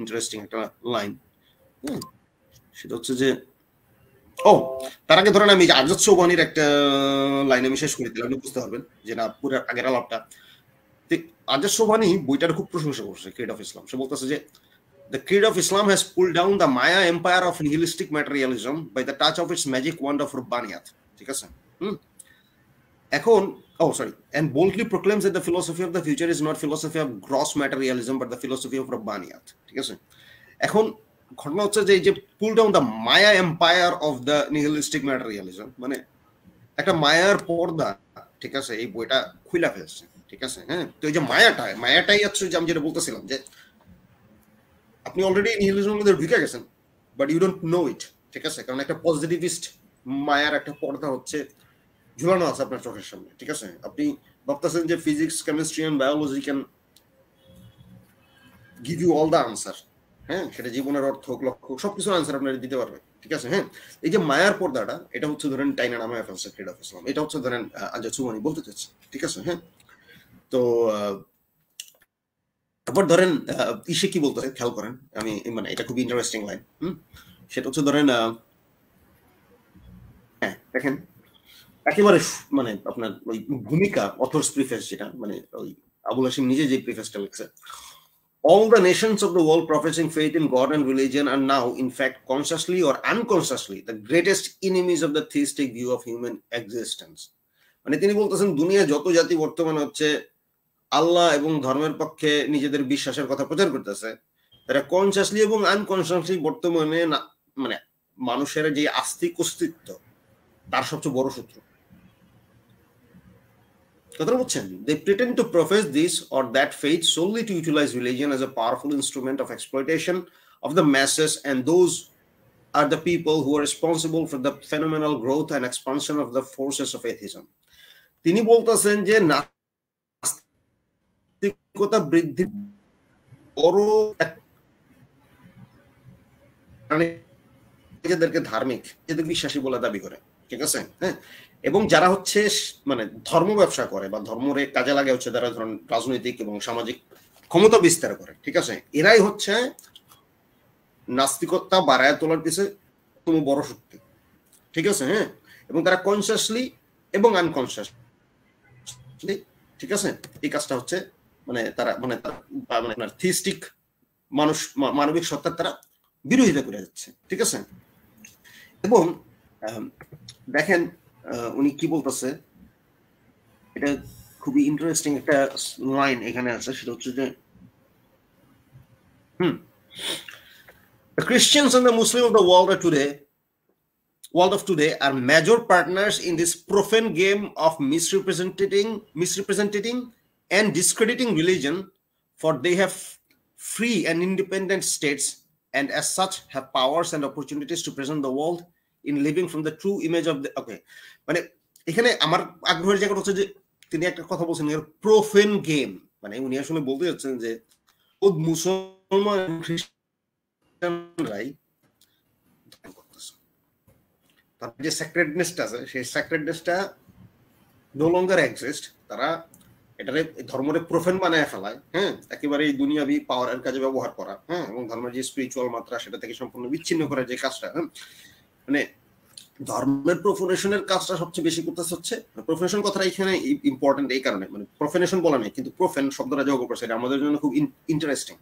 ইন্টারেস্টিং একটা লাইন, সেটা হচ্ছে যে তার আগে ধরেন আমি আজাদ সোবহানির একটা লাইন আমি শেষ করে দিলাম, আপনি বুঝতে পারবেন যে না পুরো আগের আলাপটা। আজাদ সোবহানি বইটার খুব প্রশংসা করছে ক্রিড অফ ইসলাম, সে বলতেছে যে the creed of Islam has pulled down the Maya empire of nihilistic materialism by the touch of its magic wand of Rubbaniyat, ঠিক আছে, এখন and boldly proclaims that the philosophy of the future is not philosophy of gross materialism but the philosophy of Rubbaniyat, ঠিক আছে। এখন ঘটনা হচ্ছে যে pull down the maya empire of the nihilistic materialism, মানে একটা মায়ার পর্দা, ঠিক আছে, এই বইটা খুইলা ফেলছে, ঠিক আছে, হ্যাঁ। তো এই যে মায়াটাই হচ্ছে যে আমি যেটা বলতেছিলাম যে আপনি অলরেডি নিহিলিজমের মধ্যে ঢুকে গেছেন বাট ইউ ডোন্ট নো ইট, ঠিক আছে, কারণ একটা পজিটিভিস্ট মায়ার একটা পর্দা হচ্ছে ঝুলানো আছে আপনার চোখের সামনে, ঠিক আছে। আপনি ভাবতেছেন যে physics, chemistry and biology can give you all the answer, হ্যাঁ, সেটা জীবনের অর্থ লক্ষ্য সবকিছুর আনসার আপনারা দিতে পারবে, ঠিক আছে, হ্যাঁ। এই যে মায়ার পর্দাটা, এটা হচ্ছে ধরেন টাইনা নামে ফেলছে ক্রিড অফ ইসলাম, এটা হচ্ছে ধরেন আজাদ সুবহানি বলতে চাচ্ছে, ঠিক আছে, হ্যাঁ। তো তারপর ধরেন ইসে কি বলতে খেয়াল করেন, আমি মানে এটা খুবই ইন্টারেস্টিং লাইন, সেটা হচ্ছে ধরেন হ্যাঁ দেখেন একেবারে মানে আপনার ওই ভূমিকা অথর্স প্রিফেস, যেটা মানে ওই আবুল হাশিম নিজে যে প্রিফেসটা লিখছে, all the nations of the world professing faith in God and religion are now in fact consciously or unconsciously the greatest enemies of the theistic view of human existence, মানে তিনি বলতেছেন দুনিয়া যত জাতি বর্তমানে হচ্ছে আল্লাহ এবং ধর্মের পক্ষে নিজেদের বিশ্বাসের কথা প্রচার করতেছে, তারা কনসিয়াসলি এবং আনকনসিয়াসলি বর্তমানে মানে মানুষের যে আস্তিক অস্তিত্ব তার সবচেয়ে বড় শত্রু। কথা বলছেন, they pretend to profess this or that faith solely to utilize religion as a powerful instrument of exploitation of the masses, and those are the people who are responsible for the phenomenal growth and expansion of the forces of atheism. তিনি বলতেছেন যে নাস্তিকতা বৃদ্ধি বড় নিজেদেরকে ধার্মিক, নিজেদের বিশ্বাসী বলে দাবি করে, ঠিক আছে? হ্যাঁ, এবং যারা হচ্ছে মানে ধর্ম ব্যবসা করে বা ধর্মরে কাজে লাগে হচ্ছে যারা ধরুন রাজনৈতিক এবং সামাজিক ক্ষমতা বিস্তার করে, ঠিক আছে, এরাই হচ্ছে নাস্তিকতা বাড়ায় তোলার পিছনে কোনো বড় শক্তি, ঠিক আছে? হ্যাঁ, এবং তারা কনসিয়াসলি এবং আনকনসিয়াসলি, ঠিক আছে, এই কাজটা হচ্ছে মানে তারা মানে থিস্টিক মানুষ মানবিক সত্তার তারা বিরোধিতা করে যাচ্ছে, ঠিক আছে? এবং দেখেন উনি কি বলতেছে, এটা খুবই ইন্টারেস্টিং একটা লাইন এখানে আছে, সেটা হচ্ছে যে the Christians and the Muslims of the world of today are major partners in this profane game of misrepresenting and discrediting religion, for they have free and independent states and as such have powers and opportunities to present the world in living from the true image of the মানে এখানে আমার আগ্রহের জায়গাটা হচ্ছে যে তিনি একটা কথা বলছেন প্রোফেন গেম, মানে উনি আসলে বলতে যাচ্ছেন যে মুসলমান খ্রিস্টানরাই তার যে স্যাক্রেডনেসটা আছে সেই স্যাক্রেডনেসটা নো লঙ্গার এক্সিস্ট, তারা এটারে ধর্মরে প্রোফেন বানায় ফেলায়, হ্যাঁ, একেবারে এই দুনিয়াবি পাওয়ারের কাজে ব্যবহার করা, হ্যাঁ, এবং ধর্মের যে স্পিরিচুয়াল মাত্রা সেটা থেকে সম্পূর্ণ বিচ্ছিন্ন করার যে কাজটা, হ্যাঁ, মানে ধর্মের প্রফেশনের কাজটা সবচেয়ে বেশি করতে হচ্ছে। প্রফেশন কথাটা এখানে ইম্পর্টেন্ট এই কারণে, মানে প্রফেশন বলা নেই কিন্তু প্রফেন শব্দটা যোগ করছে, এটা আমাদের জন্য খুব ইন্টারেস্টিং।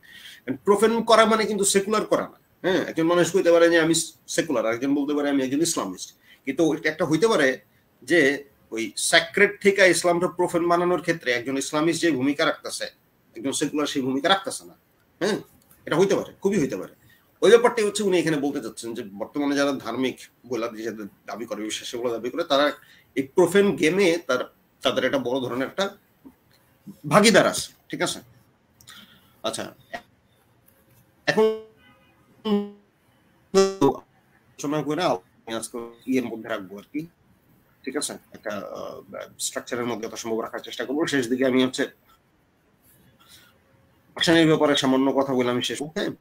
প্রফেন করা মানে কিন্তু সেকুলার করা না, হ্যাঁ, একজন মানুষ কইতে পারে যে আমি সেকুলার, একজন বলতে পারে আমি একজন ইসলামিস্ট, কিন্তু একটা হইতে পারে যে ওই স্যাক্রেড থেকে ইসলামটা প্রফেন বানানোর ক্ষেত্রে একজন ইসলামিস্ট যে ভূমিকা রাখতেছে একজন সেকুলার সেই ভূমিকা রাখতেছে না, হ্যাঁ, এটা হইতে পারে, খুবই হইতে পারে। ওই ব্যাপারটাই হচ্ছে উনি এখানে বলতে চাচ্ছেন যে বর্তমানে যারা ধার্মিক বলে দাবি করে, বিশ্বাসী বলে দাবি করে, তারা এই প্রোফেন গেমে তাদের একটা বড় ধরনের একটা ভাগিদার আছে, ঠিক আছে? আচ্ছা, এখন আলোচনা করে ইয়ের মধ্যে রাখবো আর কি, ঠিক আছে, একটা স্ট্রাকচারের মধ্যে যথাসম্ভব রাখার চেষ্টা করবো। শেষ দিকে আমি হচ্ছে ভাষণের ব্যাপারে সামান্য কথা বলে আমি শেষ, হ্যাঁ,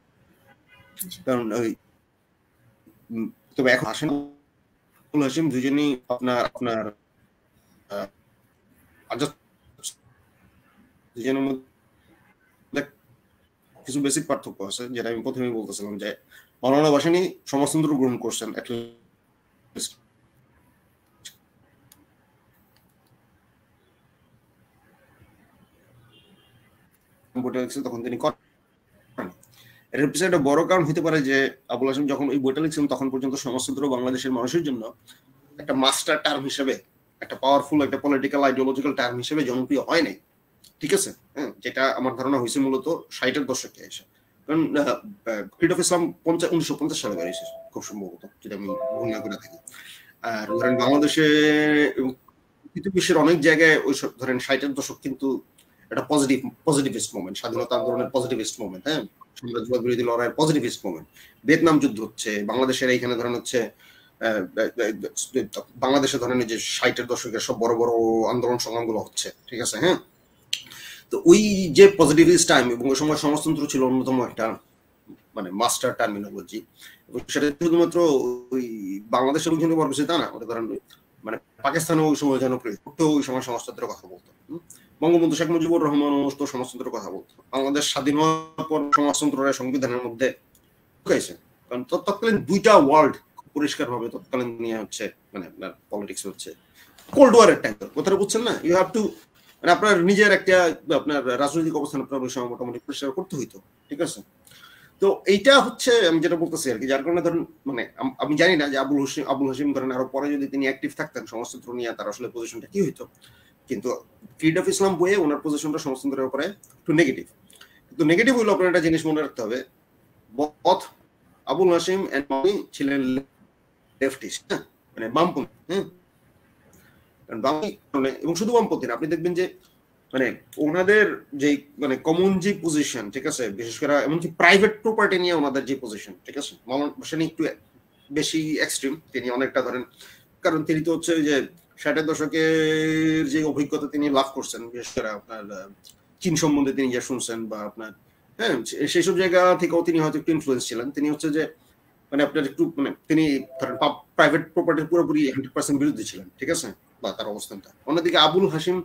কারণ ওই তবে এখন আসেন হাসিম দুজনই আপনার দুজনের মধ্যে কিছু বেসিক পার্থক্য আছে, যেটা আমি প্রথমেই বলতেছিলাম যে মৌলানা ভাসানী সমাজতন্ত্র গ্রহণ করছেন, তখন তিনি এর পিছনে একটা বড় কারণ হতে পারে যে আবুল হাসিম যখন ওই বইটা লিখছিলেন তখন পর্যন্ত সমাজতন্ত্র বাংলাদেশের মানুষের জন্য একটা মাস্টার টার্ম হিসেবে, একটা পাওয়ারফুল একটা পলিটিক্যাল আইডিওলজিক্যাল টার্ম হিসেবে জনপ্রিয় হয় নাই, ঠিক আছে? হ্যাঁ, যেটা আমার ধারণা হয়েছে মূলত 60-এর দশকে এসে, কারণ ক্রিড অফ ইসলাম 1950 সালে বেরিয়েছে খুব সম্ভবত, যেটা আমি ভুল না করে থাকি। আর ধরেন বাংলাদেশে বিশ্বের অনেক জায়গায় ওই ধরেন 60-এর দশক কিন্তু একটা পজিটিভিস্ট মুভমেন্ট, স্বাধীনতা আন্দোলনের পজিটিভিস্ট মুভমেন্ট, হ্যাঁ, সাম্রাজ্যবাদ বিরোধী লড়াইয়ের পজিটিভিস্ট মুভমেন্ট, ভিয়েতনাম যুদ্ধ হচ্ছে, বাংলাদেশের এইখানে ধরেন হচ্ছে বাংলাদেশে ধরেন যে 60-এর দশকের সব বড় বড় আন্দোলন সংগ্রামগুলো হচ্ছে, ঠিক আছে? হ্যাঁ, তো ওই যে পজিটিভিস্ট টাইম এবং ওই সময় সমাজতন্ত্র ছিল অন্যতম একটা মানে মাস্টার টার্মিনোলজি, এবং সেটা শুধুমাত্র ওই বাংলাদেশের লোকজন ব্যবহার করছে তা না, ওটা ধরেন মানে পাকিস্তানে ওই সময় জনপ্রিয় ওই সময় সমাজতন্ত্রের কথা বলতো, বঙ্গবন্ধু শেখ মুজিবুর রহমান সমাজতন্ত্রের কথা বলতো, বাংলাদেশ স্বাধীন হওয়ার পর সমাজতন্ত্রের সংবিধানের মধ্যে ঢুকাইছে, কারণ তৎকালীন দুইটা ওয়ার্ল্ড পরিষ্কার ভাবে তৎকালীন নিয়ে হচ্ছে মানে আপনার পলিটিক্স হচ্ছে কোল্ড ওয়ারের টাইম, কথাটা বুঝছেন না? ইউ হ্যাভ টু মানে আপনার নিজের একটা আপনার রাজনৈতিক অবস্থান আপনার ওই সময় মোটামুটি পরিষ্কার করতে হইতো, ঠিক আছে? তো এইটা হচ্ছে আমি যেটা বলতেছি আর কি, যার কারণে ধরেন মানে আমি জানি না যে আবুল হাসিম ধরেন আরো পরে যদি তিনি অ্যাক্টিভ থাকতেন সমাজতন্ত্র নিয়ে তার আসলে পজিশনটা কি হইতো, কিন্তু ক্রিড অফ ইসলাম বইয়ে ওনার পজিশনটা সমাজতন্ত্রের উপরে একটু নেগেটিভ। কিন্তু নেগেটিভ হইলে আপনার একটা জিনিস মনে রাখতে হবে, বথ আবুল হাশিম এন্ড মামি ছিলেন লেফটিস্ট, হ্যাঁ, মানে বামপন্থী, হ্যাঁ, এবং শুধু বামপন্থী না, আপনি দেখবেন যে মানে ওনাদের যে মানে কমন যে পজিশন, ঠিক আছে, বিশেষ করে এমনকি প্রাইভেট প্রপার্টি নিয়ে ওনাদের যে পজিশন, ঠিক আছে, মাওলানা ভাসানী একটু বেশি এক্সট্রিম, তিনি অনেকটা ধরেন, কারণ তিনি তো হচ্ছে যে 60-এর দশকের যে অভিজ্ঞতা তিনি লাভ করছেন, বিশেষ করে আপনার চীন সম্বন্ধে তিনি যা শুনছেন বা আপনার, হ্যাঁ, সেই সব জায়গা থেকেও তিনি হয়তো একটু ইনফ্লুয়েন্স ছিলেন। তিনি হচ্ছে যে মানে আপনার একটু মানে তিনি ধরেন প্রাইভেট প্রপার্টির পুরোপুরি 100% বিরুদ্ধে ছিলেন, ঠিক আছে, বা তার অবস্থানটা। অন্যদিকে আবুল হাশিম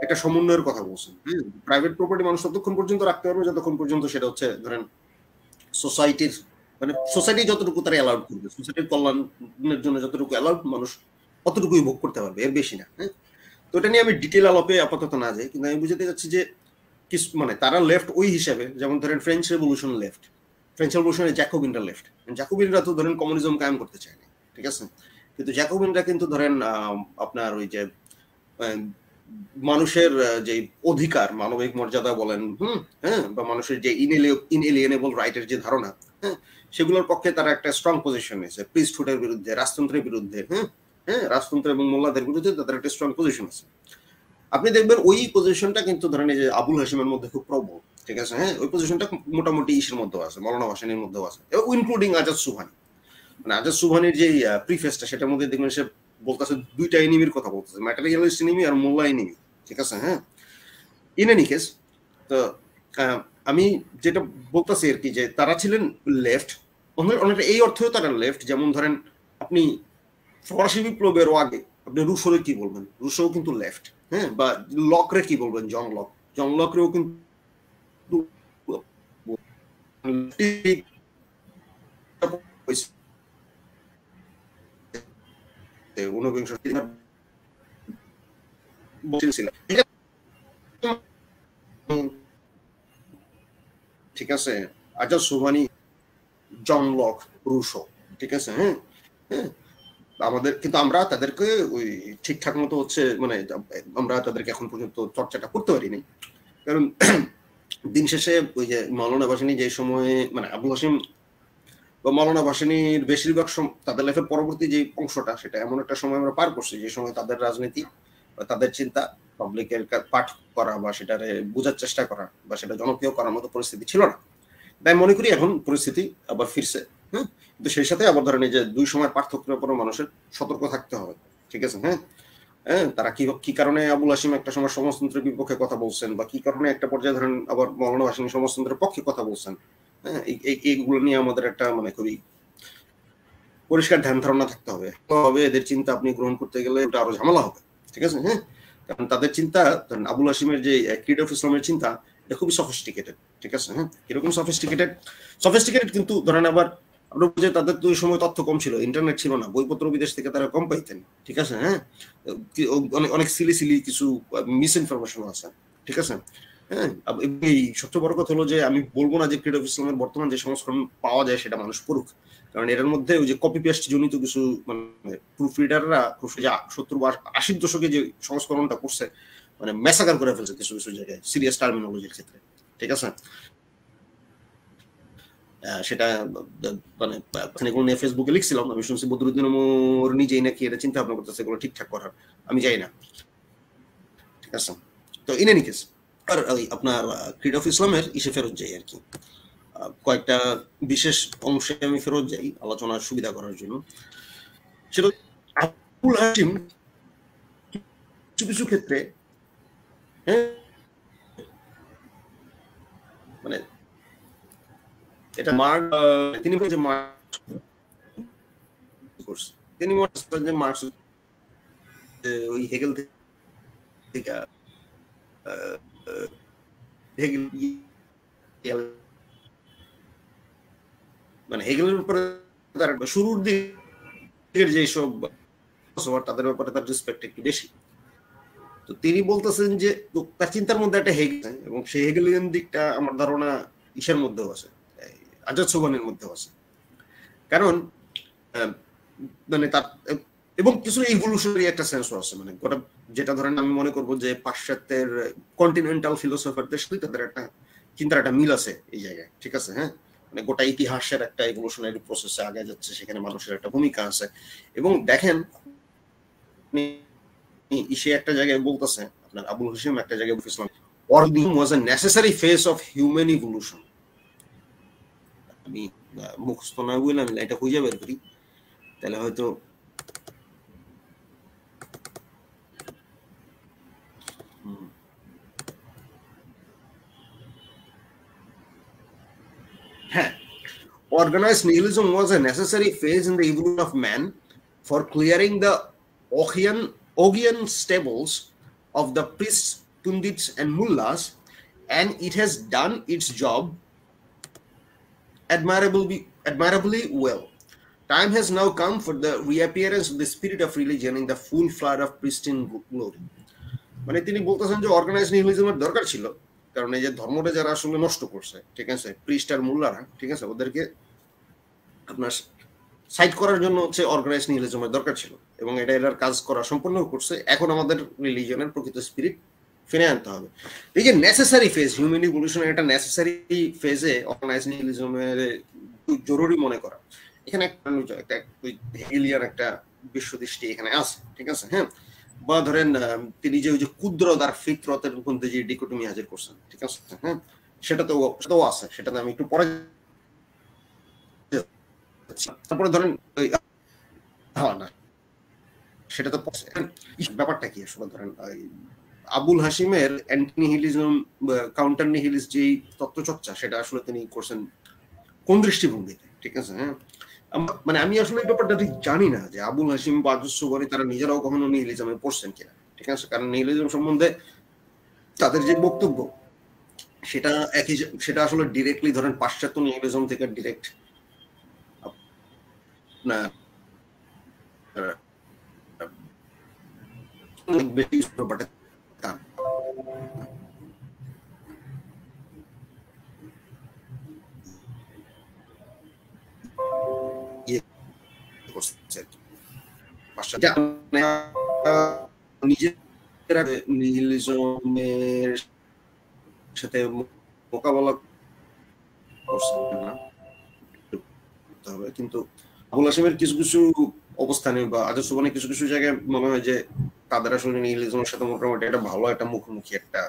একটা সমন্বয়ের কথা বলছেন, হ্যাঁ, প্রাইভেট প্রপার্টি মানুষ ততক্ষণ পর্যন্ত রাখতে পারবে যতক্ষণ পর্যন্ত সেটা হচ্ছে ধরেন সোসাইটির মানে সোসাইটি যতটুকু তারা অ্যালাউড করবে, সোসাইটির কল্যাণের জন্য যতটুকু অ্যালাউড মানুষ অতটুকুই ভোগ করতে পারবে, এর বেশি না, হ্যাঁ। তো এটা নিয়ে আমি ডিটেল আলাপে আপাতত না যাই, কিন্তু আমি বুঝতে যাচ্ছি যে মানে তারা লেফট ওই হিসাবে, যেমন ধরেন ফ্রেঞ্চ রেভলিউশন লেফট, ফ্রেঞ্চ রেভলিউশনে জ্যাকোবিনরা লেফট, জ্যাকোবিনরা তো ধরেন কমিউনিজম কায়েম করতে চায়নি, ঠিক আছে, কিন্তু জ্যাকোবিনরা কিন্তু ধরেন আপনার ওই যে মানুষের যে অধিকার, মানবিক মর্যাদা বলেন, হ্যাঁ, বা মানুষের যে ইনএলিয়েনেবল রাইটের যে ধারণা, হ্যাঁ, সেগুলোর পক্ষে তারা একটা স্ট্রং পজিশন নিয়েছে, প্রিস্টহুডের বিরুদ্ধে, রাজতন্ত্রের বিরুদ্ধে, হ্যাঁ, হ্যাঁ, রাজতন্ত্র এবং মোল্লাদের বিরুদ্ধে তাদের একটা স্ট্রং পজিশন আছে। আপনি দেখবেন ওই পজিশনটা কিন্তু ধরেন এই যে আবুল হাশিমের মধ্যে খুব প্রবল, ঠিক আছে, হ্যাঁ, ওই পজিশনটা মোটামুটি ইসের মধ্যেও আছে, মাওলানা ভাসানীর মধ্যেও আছে, ইনক্লুডিং আজাদ সুবহানি। মানে আজাদ সুবহানির যে প্রিফেসটা, সেটার মধ্যে দেখবেন সে বলতেছে দুইটা এনিমির কথা বলতেছে, ম্যাটেরিয়ালিস্ট এনিমি আর মোল্লা এনিমি, ঠিক আছে, হ্যাঁ। ইন এনি কেস, তো আমি যেটা বলতেছি আর কি, যে তারা ছিলেন লেফট, অনেকটা এই অর্থেও তারা লেফট, যেমন ধরেন আপনি ফরাসি বিপ্লবেরও আগে আপনি রুশোরে কি বলবেন, রুশো কিন্তু লেফট, হ্যাঁ, বা লকরে কি বলবেন, জন লকরেও কিন্তু ঊনবিংশ ঠিক আছে, আজাদ সুবহানি, জন লক, রুশো, ঠিক আছে, হ্যাঁ, হ্যাঁ, আমাদের কিন্তু আমরা তাদেরকে ওই ঠিকঠাক মতো হচ্ছে মানে আমরা তাদেরকে এখন পর্যন্ত চর্চাটা করতে পারিনি, কারণ দিন শেষে ওই যে মাওলানা ভাসানী যে সময়ে মানে আবুল হাশিম বা মাওলানা ভাসানীর বেশিরভাগ তাদের লাইফের পরবর্তী যে অংশটা, সেটা এমন একটা সময় আমরা পার করছি যে সময় তাদের রাজনীতি বা তাদের চিন্তা পাবলিকের পাঠ করা বা সেটারে বোঝার চেষ্টা করা বা সেটা জনপ্রিয় করার মতো পরিস্থিতি ছিল না। তাই মনে করি এখন পরিস্থিতি আবার ফিরছে, হ্যাঁ, কিন্তু সেই সাথে আবার ধরেন এই যে দুই সময়ের পার্থক্যের উপরে মানুষের সতর্ক থাকতে হবে, ঠিক আছে, হ্যাঁ, হ্যাঁ, তারা কি কারণে আবুল হাশিম একটা সময় সমাজতন্ত্রের বিপক্ষে কথা বলছেন, বা কি কারণে একটা পর্যায়ে ধরেন আবার মাওলানা ভাসানী সমাজতন্ত্রের পক্ষে কথা বলছেন, হ্যাঁ, এইগুলো নিয়ে আমাদের একটা মানে খুবই পরিষ্কার ধ্যান ধারণা থাকতে হবে, এদের চিন্তা আপনি গ্রহণ করতে গেলে ওটা আরো ঝামেলা হবে, ঠিক আছে, হ্যাঁ, কারণ তাদের চিন্তা ধরেন আবুল হাশিমের যে ক্রিড অফ ইসলামের চিন্তা, এটা খুবই সফিস্টিকেটেড, ঠিক আছে, হ্যাঁ, কিরকম সফিস্টিকেটেড কিন্তু ধরেন আবার আমরা বুঝে তাদের তো ওই সময় তথ্য কম ছিল, ইন্টারনেট ছিল না, বইপত্র বিদেশ থেকে তারা কম পাইতেন, ঠিক আছে, হ্যাঁ, অনেক সিলি কিছু মিস ইনফরমেশন আছে, ঠিক আছে, হ্যাঁ। এই সবচেয়ে বড় কথা হলো যে আমি বলবো না যে ক্রিড অফ ইসলামের বর্তমান যে সংস্করণ পাওয়া যায় সেটা মানুষ পড়ুক, কারণ এর মধ্যে ওই যে কপি পেস্ট জনিত কিছু মানে প্রুফ রিডাররা 70 বা 80 দশকে যে সংস্করণটা করছে মানে মেসাকার করে ফেলছে কিছু কিছু জায়গায় সিরিয়াস টার্মিনোলজির ক্ষেত্রে, ঠিক আছে, সেটা মানে এগুলো নিয়ে ফেসবুকে লিখছিলাম, আমি শুনছি বদরুদ্দিন ওমর নিজেই নাকি এটা চিন্তা ভাবনা করতেছে এগুলো ঠিকঠাক করার, আমি যাই না, ঠিক আছে। তো ইন এনি কেস আর আপনার ক্রিড অফ ইসলামের ইসে ফেরত যাই আর কি, কয়েকটা বিশেষ অংশে আমি ফেরত যাই আলোচনার সুবিধা করার জন্য। সেটা আবুল হাশিম কিছু কিছু ক্ষেত্রে, হ্যাঁ, মানে এটা তিনি যে তিনি মার্কস ওই হেগেল থেকে মানে হেগেলের উপরে তার শুরুর দিকের যেসব তাদের ব্যাপারে তার রেসপেক্ট একটু বেশি। তো তিনি বলতেছেন যে তার চিন্তার মধ্যে একটা হেগেল, এবং সেই হেগেলিয়ান দিকটা আমার ধারণা ইসের মধ্যেও আছে, আজাদ সুবহানির মধ্যেও আছে, কারণ মানে তার এবং কিছু ইভলিউশনারি একটা সেন্সও আছে, মানে গোটা যেটা ধরেন আমি মনে করবো যে পাশ্চাত্যের কন্টিনেন্টাল ফিলোসফারদের সাথে তাদের একটা চিন্তার একটা মিল আছে এই জায়গায়, ঠিক আছে। হ্যাঁ, মানে গোটা ইতিহাসের একটা ইভলিউশনারি প্রসেসে আগে যাচ্ছে, সেখানে মানুষের একটা ভূমিকা আছে। এবং দেখেন সে একটা জায়গায় বলতেছে, আপনার আবুল হাশিম একটা জায়গায় বলতেছিলাম, Organism was a necessary phase of human evolution. আমি মুখস্থ না বললাম, এটা খুঁজে বের করি তাহলে হয়তো হ্যাঁ, organized nihilism was a necessary phase in the evolution of man for clearing the Ogian stables of the priests, pundits and mullahs, and it has done its job admirably well. Time has now come for the reappearance of the spirit of religion in the full flood of pristine glory. মানে তিনি বলতেছেন যে অর্গানাইজ নিহিলিজমের দরকার ছিল, কারণ এই যে ধর্মটা যারা আসলে নষ্ট করছে, ঠিক আছে, প্রিস্ট আর মুল্লারা, ঠিক আছে, ওদেরকে আপনার সাইড করার জন্য হচ্ছে অর্গানাইজ নিহিলিজমের দরকার ছিল, এবং এটা এটার কাজ করা সম্পূর্ণ করছে। এখন আমাদের রিলিজনের প্রকৃত স্পিরিট ফিরে আনতে হবে। এই যে নেসেসারি ফেজ, হিউম্যান ইভলিউশনের একটা নেসেসারি ফেজে অর্গানাইজ নিহিলিজমের জরুরি মনে করা, এখানে একটা হেগেলিয়ান একটা বিশ্বদৃষ্টি এখানে আছে, ঠিক আছে। হ্যাঁ, বা ধরেন তিনি যে ওই যে কুদরত আর ফিতরতের মধ্যে যে ডিকোটমি হাজির করছেন, ঠিক আছে। হ্যাঁ, সেটাও আছে, সেটাতে আমি একটু পরে। তারপরে ধরেন না, সেটা তো ব্যাপারটা কি আসলে, ধরেন Abul হাশিমের anti nihilism, counter nihilist যে তত্ত্বচর্চা, সেটা আসলে তিনি করছেন কোন দৃষ্টিভঙ্গিতে, ঠিক আছে। হ্যাঁ, মানে আমি আসলে এই ব্যাপারটা ঠিক জানি না যে আবুল হাশিম বা আজুসুবরি তারা নিজেরাও কখনো নিহিলিজমে পড়ছেন কিনা, ঠিক আছে। কারণ নিহিলিজম সম্বন্ধে তাদের যে বক্তব্য সেটা একই, সেটা আসলে ডিরেক্টলি ধরেন পাশ্চাত্য নিহিলিজম থেকে ডিরেক্ট না নিজের নিহিলিজমের সাথে মোকাবেলা করছেন না, কিন্তু আবুল হাশিমের কিছু কিছু অবস্থানে বা আজসুবানের কিছু কিছু জায়গায় মনে হয় যে তাদের আসলে নিহিলিজমের সাথে মোটামুটি একটা ভালো একটা মুখোমুখি একটা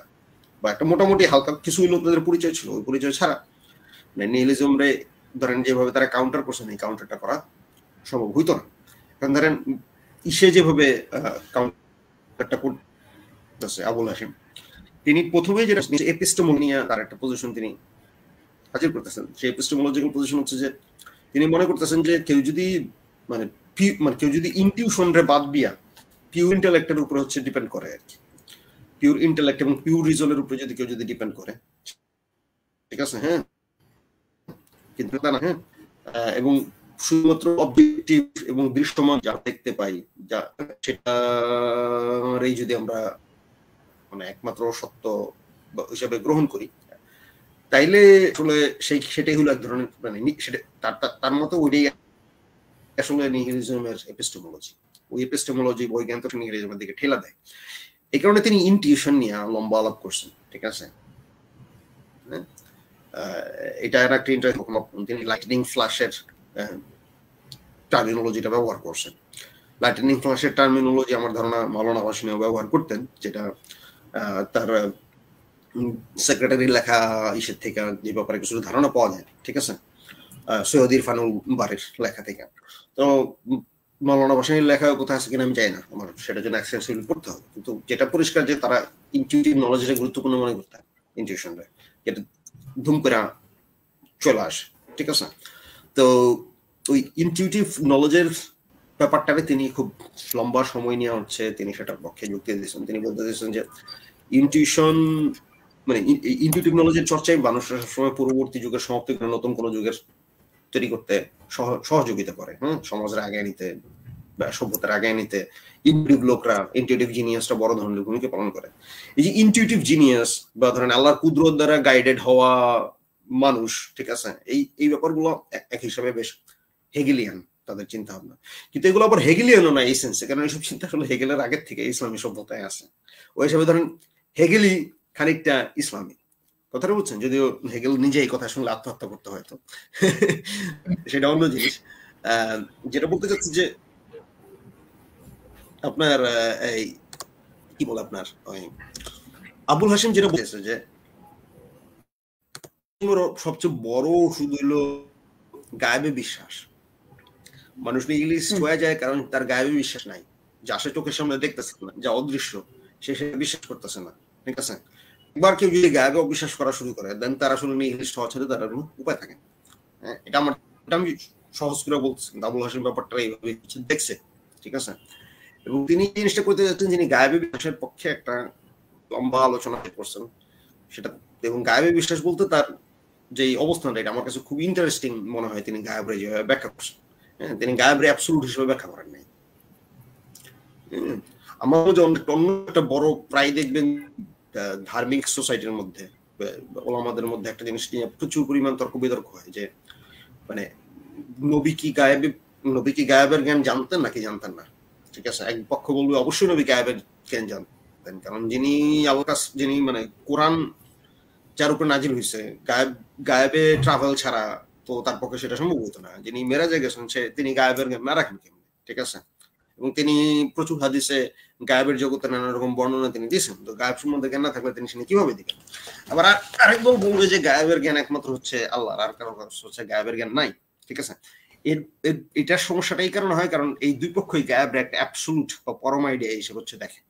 বা একটা মোটামুটি হালকা কিছু লোকদের পরিচয় ছিল, ওই পরিচয় ছাড়া মানে নিহিলিজম রে ধরেন যেভাবে তারা কাউন্টার করছেন, এই কাউন্টারটা করা সম্ভব হইতো না। কারণ ধরেন ইসে যেভাবে কাউন্টারটা করতেছে আবুল হাশিম, তিনি প্রথমে যেটা এপিস্টেমোলজি তার একটা পজিশন তিনি হাজির করতেছেন, সেই এপিস্টেমোলজিক্যাল পজিশন হচ্ছে যে তিনি মনে করতেছেন যে কেউ যদি মানে কেউ যদি ইনটিউশন রে বাদ দিয়া পিউর ইন্টেলেক্টের উপরে হচ্ছে ডিপেন্ড করে আর কি, পিউর ইন্টেলেক্ট এবং পিউর রিজনের উপরে যদি কেউ যদি ডিপেন্ড করে, ঠিক আছে। হ্যাঁ, কিন্তু তা না। হ্যাঁ, এবং শুধুমাত্র অবজেক্টিভ এবং দৃশ্যমান যা দেখতে পাই, যা সেটারই যদি আমরা মানে একমাত্র সত্য হিসাবে গ্রহণ করি, তাইলে আসলে সেটাই হলো এক ধরনের মানে সেটা তার মতো ওইটাই আসলে নিহিলিজমের এপিস্টেমোলজি। ওই এপিস্টেমোলজি বৈজ্ঞানিক নিহিলিজমের দিকে ঠেলা দেয়। এই কারণে তিনি ইনটিউশন নিয়ে লম্বা আলাপ করছেন, ঠিক আছে। এটা একটা ইন্টারেস্টিং, তিনি লাইটনিং ফ্ল্যাশের টার্মিনোলজিটা ব্যবহার করছেন। লাইটনিং ফ্ল্যাশের টার্মিনোলজি আমার ধারণা মাওলানা ভাসানীও ব্যবহার করতেন, যেটা তার সেক্রেটারির লেখা ইসের থেকে যে ব্যাপারে কিছু ধারণা পাওয়া যায়, ঠিক আছে, সৈয়দ ইরফানুল বারের লেখা থেকে। তো মাওলানা ভাসানীর লেখা কোথায় আছে কিনা আমি জানি না, আমার সেটার জন্য অ্যাক্সেসিবল করতে হবে। কিন্তু যেটা পরিষ্কার যে তারা ইনটিউটিভ নলেজটা গুরুত্বপূর্ণ মনে করতেন, ইনটিউশনটা যেটা ধুম করে চলে আসে, ঠিক আছে। তো ওই ইনটিউটিভ নলেজের ব্যাপারটাকে তিনি খুব লম্বা সময় নিয়ে হচ্ছে তিনি সেটার পক্ষে যুক্তি দিয়েছেন। তিনি বলতে দিয়েছেন যে ইনটিউশন মানে ইনটিউটিভ নলেজের চর্চায় মানুষরা সবসময় পূর্ববর্তী যুগের সমাপ্তি করে নতুন কোনো যুগের তৈরি করতে সহযোগিতা করে। সমাজের আগে নিতে বা সভ্যতার আগে নিতে ইনটিউটিভ লোকরা, ইনটিউটিভ জিনিয়াসটা বড় ধরনের ভূমিকা পালন করে। এই যে ইনটিউটিভ জিনিয়াস বা ধরেন আল্লাহর কুদরত দ্বারা গাইডেড হওয়া মানুষ, ঠিক আছে, এই ব্যাপারগুলো এক হিসাবে বেশ হেগেলিয়ান, তাদের চিন্তা ভাবনা। কিন্তু এগুলো আবার হেগেলিয়ানও না এই সেন্সে, কারণ এইসব চিন্তা আসলে হেগেলের আগের থেকে ইসলামী সভ্যতায় আছে। ওই হিসাবে ধরেন হেগেলি খানিকটা ইসলামী, কথাটা বুঝছেন, যদিও হেগেল নিজে এই কথা শুনলে আত্মহত্যা করতে হয়তো সেটা অন্য জিনিস। যেটা বলতে চাচ্ছি যে আপনার এই কি বলে আপনার ওই আবুল হাশিম যেটা বলেছে যে সবচেয়ে বড় ওষুধ হইলো গায়েবে বিশ্বাস। মানুষ নিহিলিস্ট হয়ে যায় কারণ তার গায়েবে বিশ্বাস নাই, যা সে চোখের সামনে দেখতেছে না, যা অদৃশ্য সে বিশ্বাস করতেছে না, ঠিক আছে। একবার কেউ যদি গায়েবে অবিশ্বাস করা শুরু করে দেন তার আসলে নিহিলিস্ট হওয়া ছাড়া তার কোনো উপায় থাকে। এটা আমি সহজ করে বলতেছি, আবুল হাশিম ব্যাপারটা এইভাবে দেখছে, ঠিক আছে। এবং তিনি জিনিসটা করতে যাচ্ছেন, যিনি গায়েবে বিশ্বাসের পক্ষে একটা লম্বা আলোচনা করছেন সেটা, এবং গায়েবে বিশ্বাস বলতে তার যে অবস্থানটা এটা আমার কাছে খুব ইন্টারেস্টিং মনে হয়। তিনি গায়েবরে যেভাবে ব্যাখ্যা করছেন, তিনি গায়েবরে অ্যাবসলিউট হিসেবে ব্যাখ্যা করেন নাই। আমার মধ্যে অন্য একটা বড় প্রায় দেখবেন ধার্মিক সোসাইটির মধ্যে ওলামাদের মধ্যে একটা জিনিস নিয়ে প্রচুর পরিমাণ তর্ক বিতর্ক হয় যে মানে নবী কি গায়েবের জ্ঞান জানতেন নাকি জানতেন না, ঠিক আছে। এক পক্ষ বলবে অবশ্যই নবী গায়েবের জ্ঞান জানতেন, কারণ যিনি আল্লাহ যিনি মানে কোরআন যার উপরে নাজিল হয়েছে গায়েবে ট্রাভেল ছাড়া তো তার পক্ষে সেটা সম্ভব হতো না। যিনি মেরাজে গেছেন তিনি গায়েবের জ্ঞান না রাখেন কেমন, ঠিক আছে। এবং তিনি প্রচুর হাদিসে গায়েবের জগতের নানা রকম বর্ণনা তিনি দিয়েছেন, তো গায়েব সম্বন্ধে জ্ঞান না থাকলে তিনি সেটা কিভাবে দিবেন। আবার আরেকদল বলবে যে গায়েবের জ্ঞান একমাত্র হচ্ছে আল্লাহর, আর কারো হচ্ছে গায়েবের জ্ঞান নাই, ঠিক আছে। এটার সমস্যাটা এই কারণে হয় কারণ এই দুই পক্ষই গায়েবের একটা অ্যাবসলিউট বা পরম আইডিয়া হিসেবে হচ্ছে দেখে।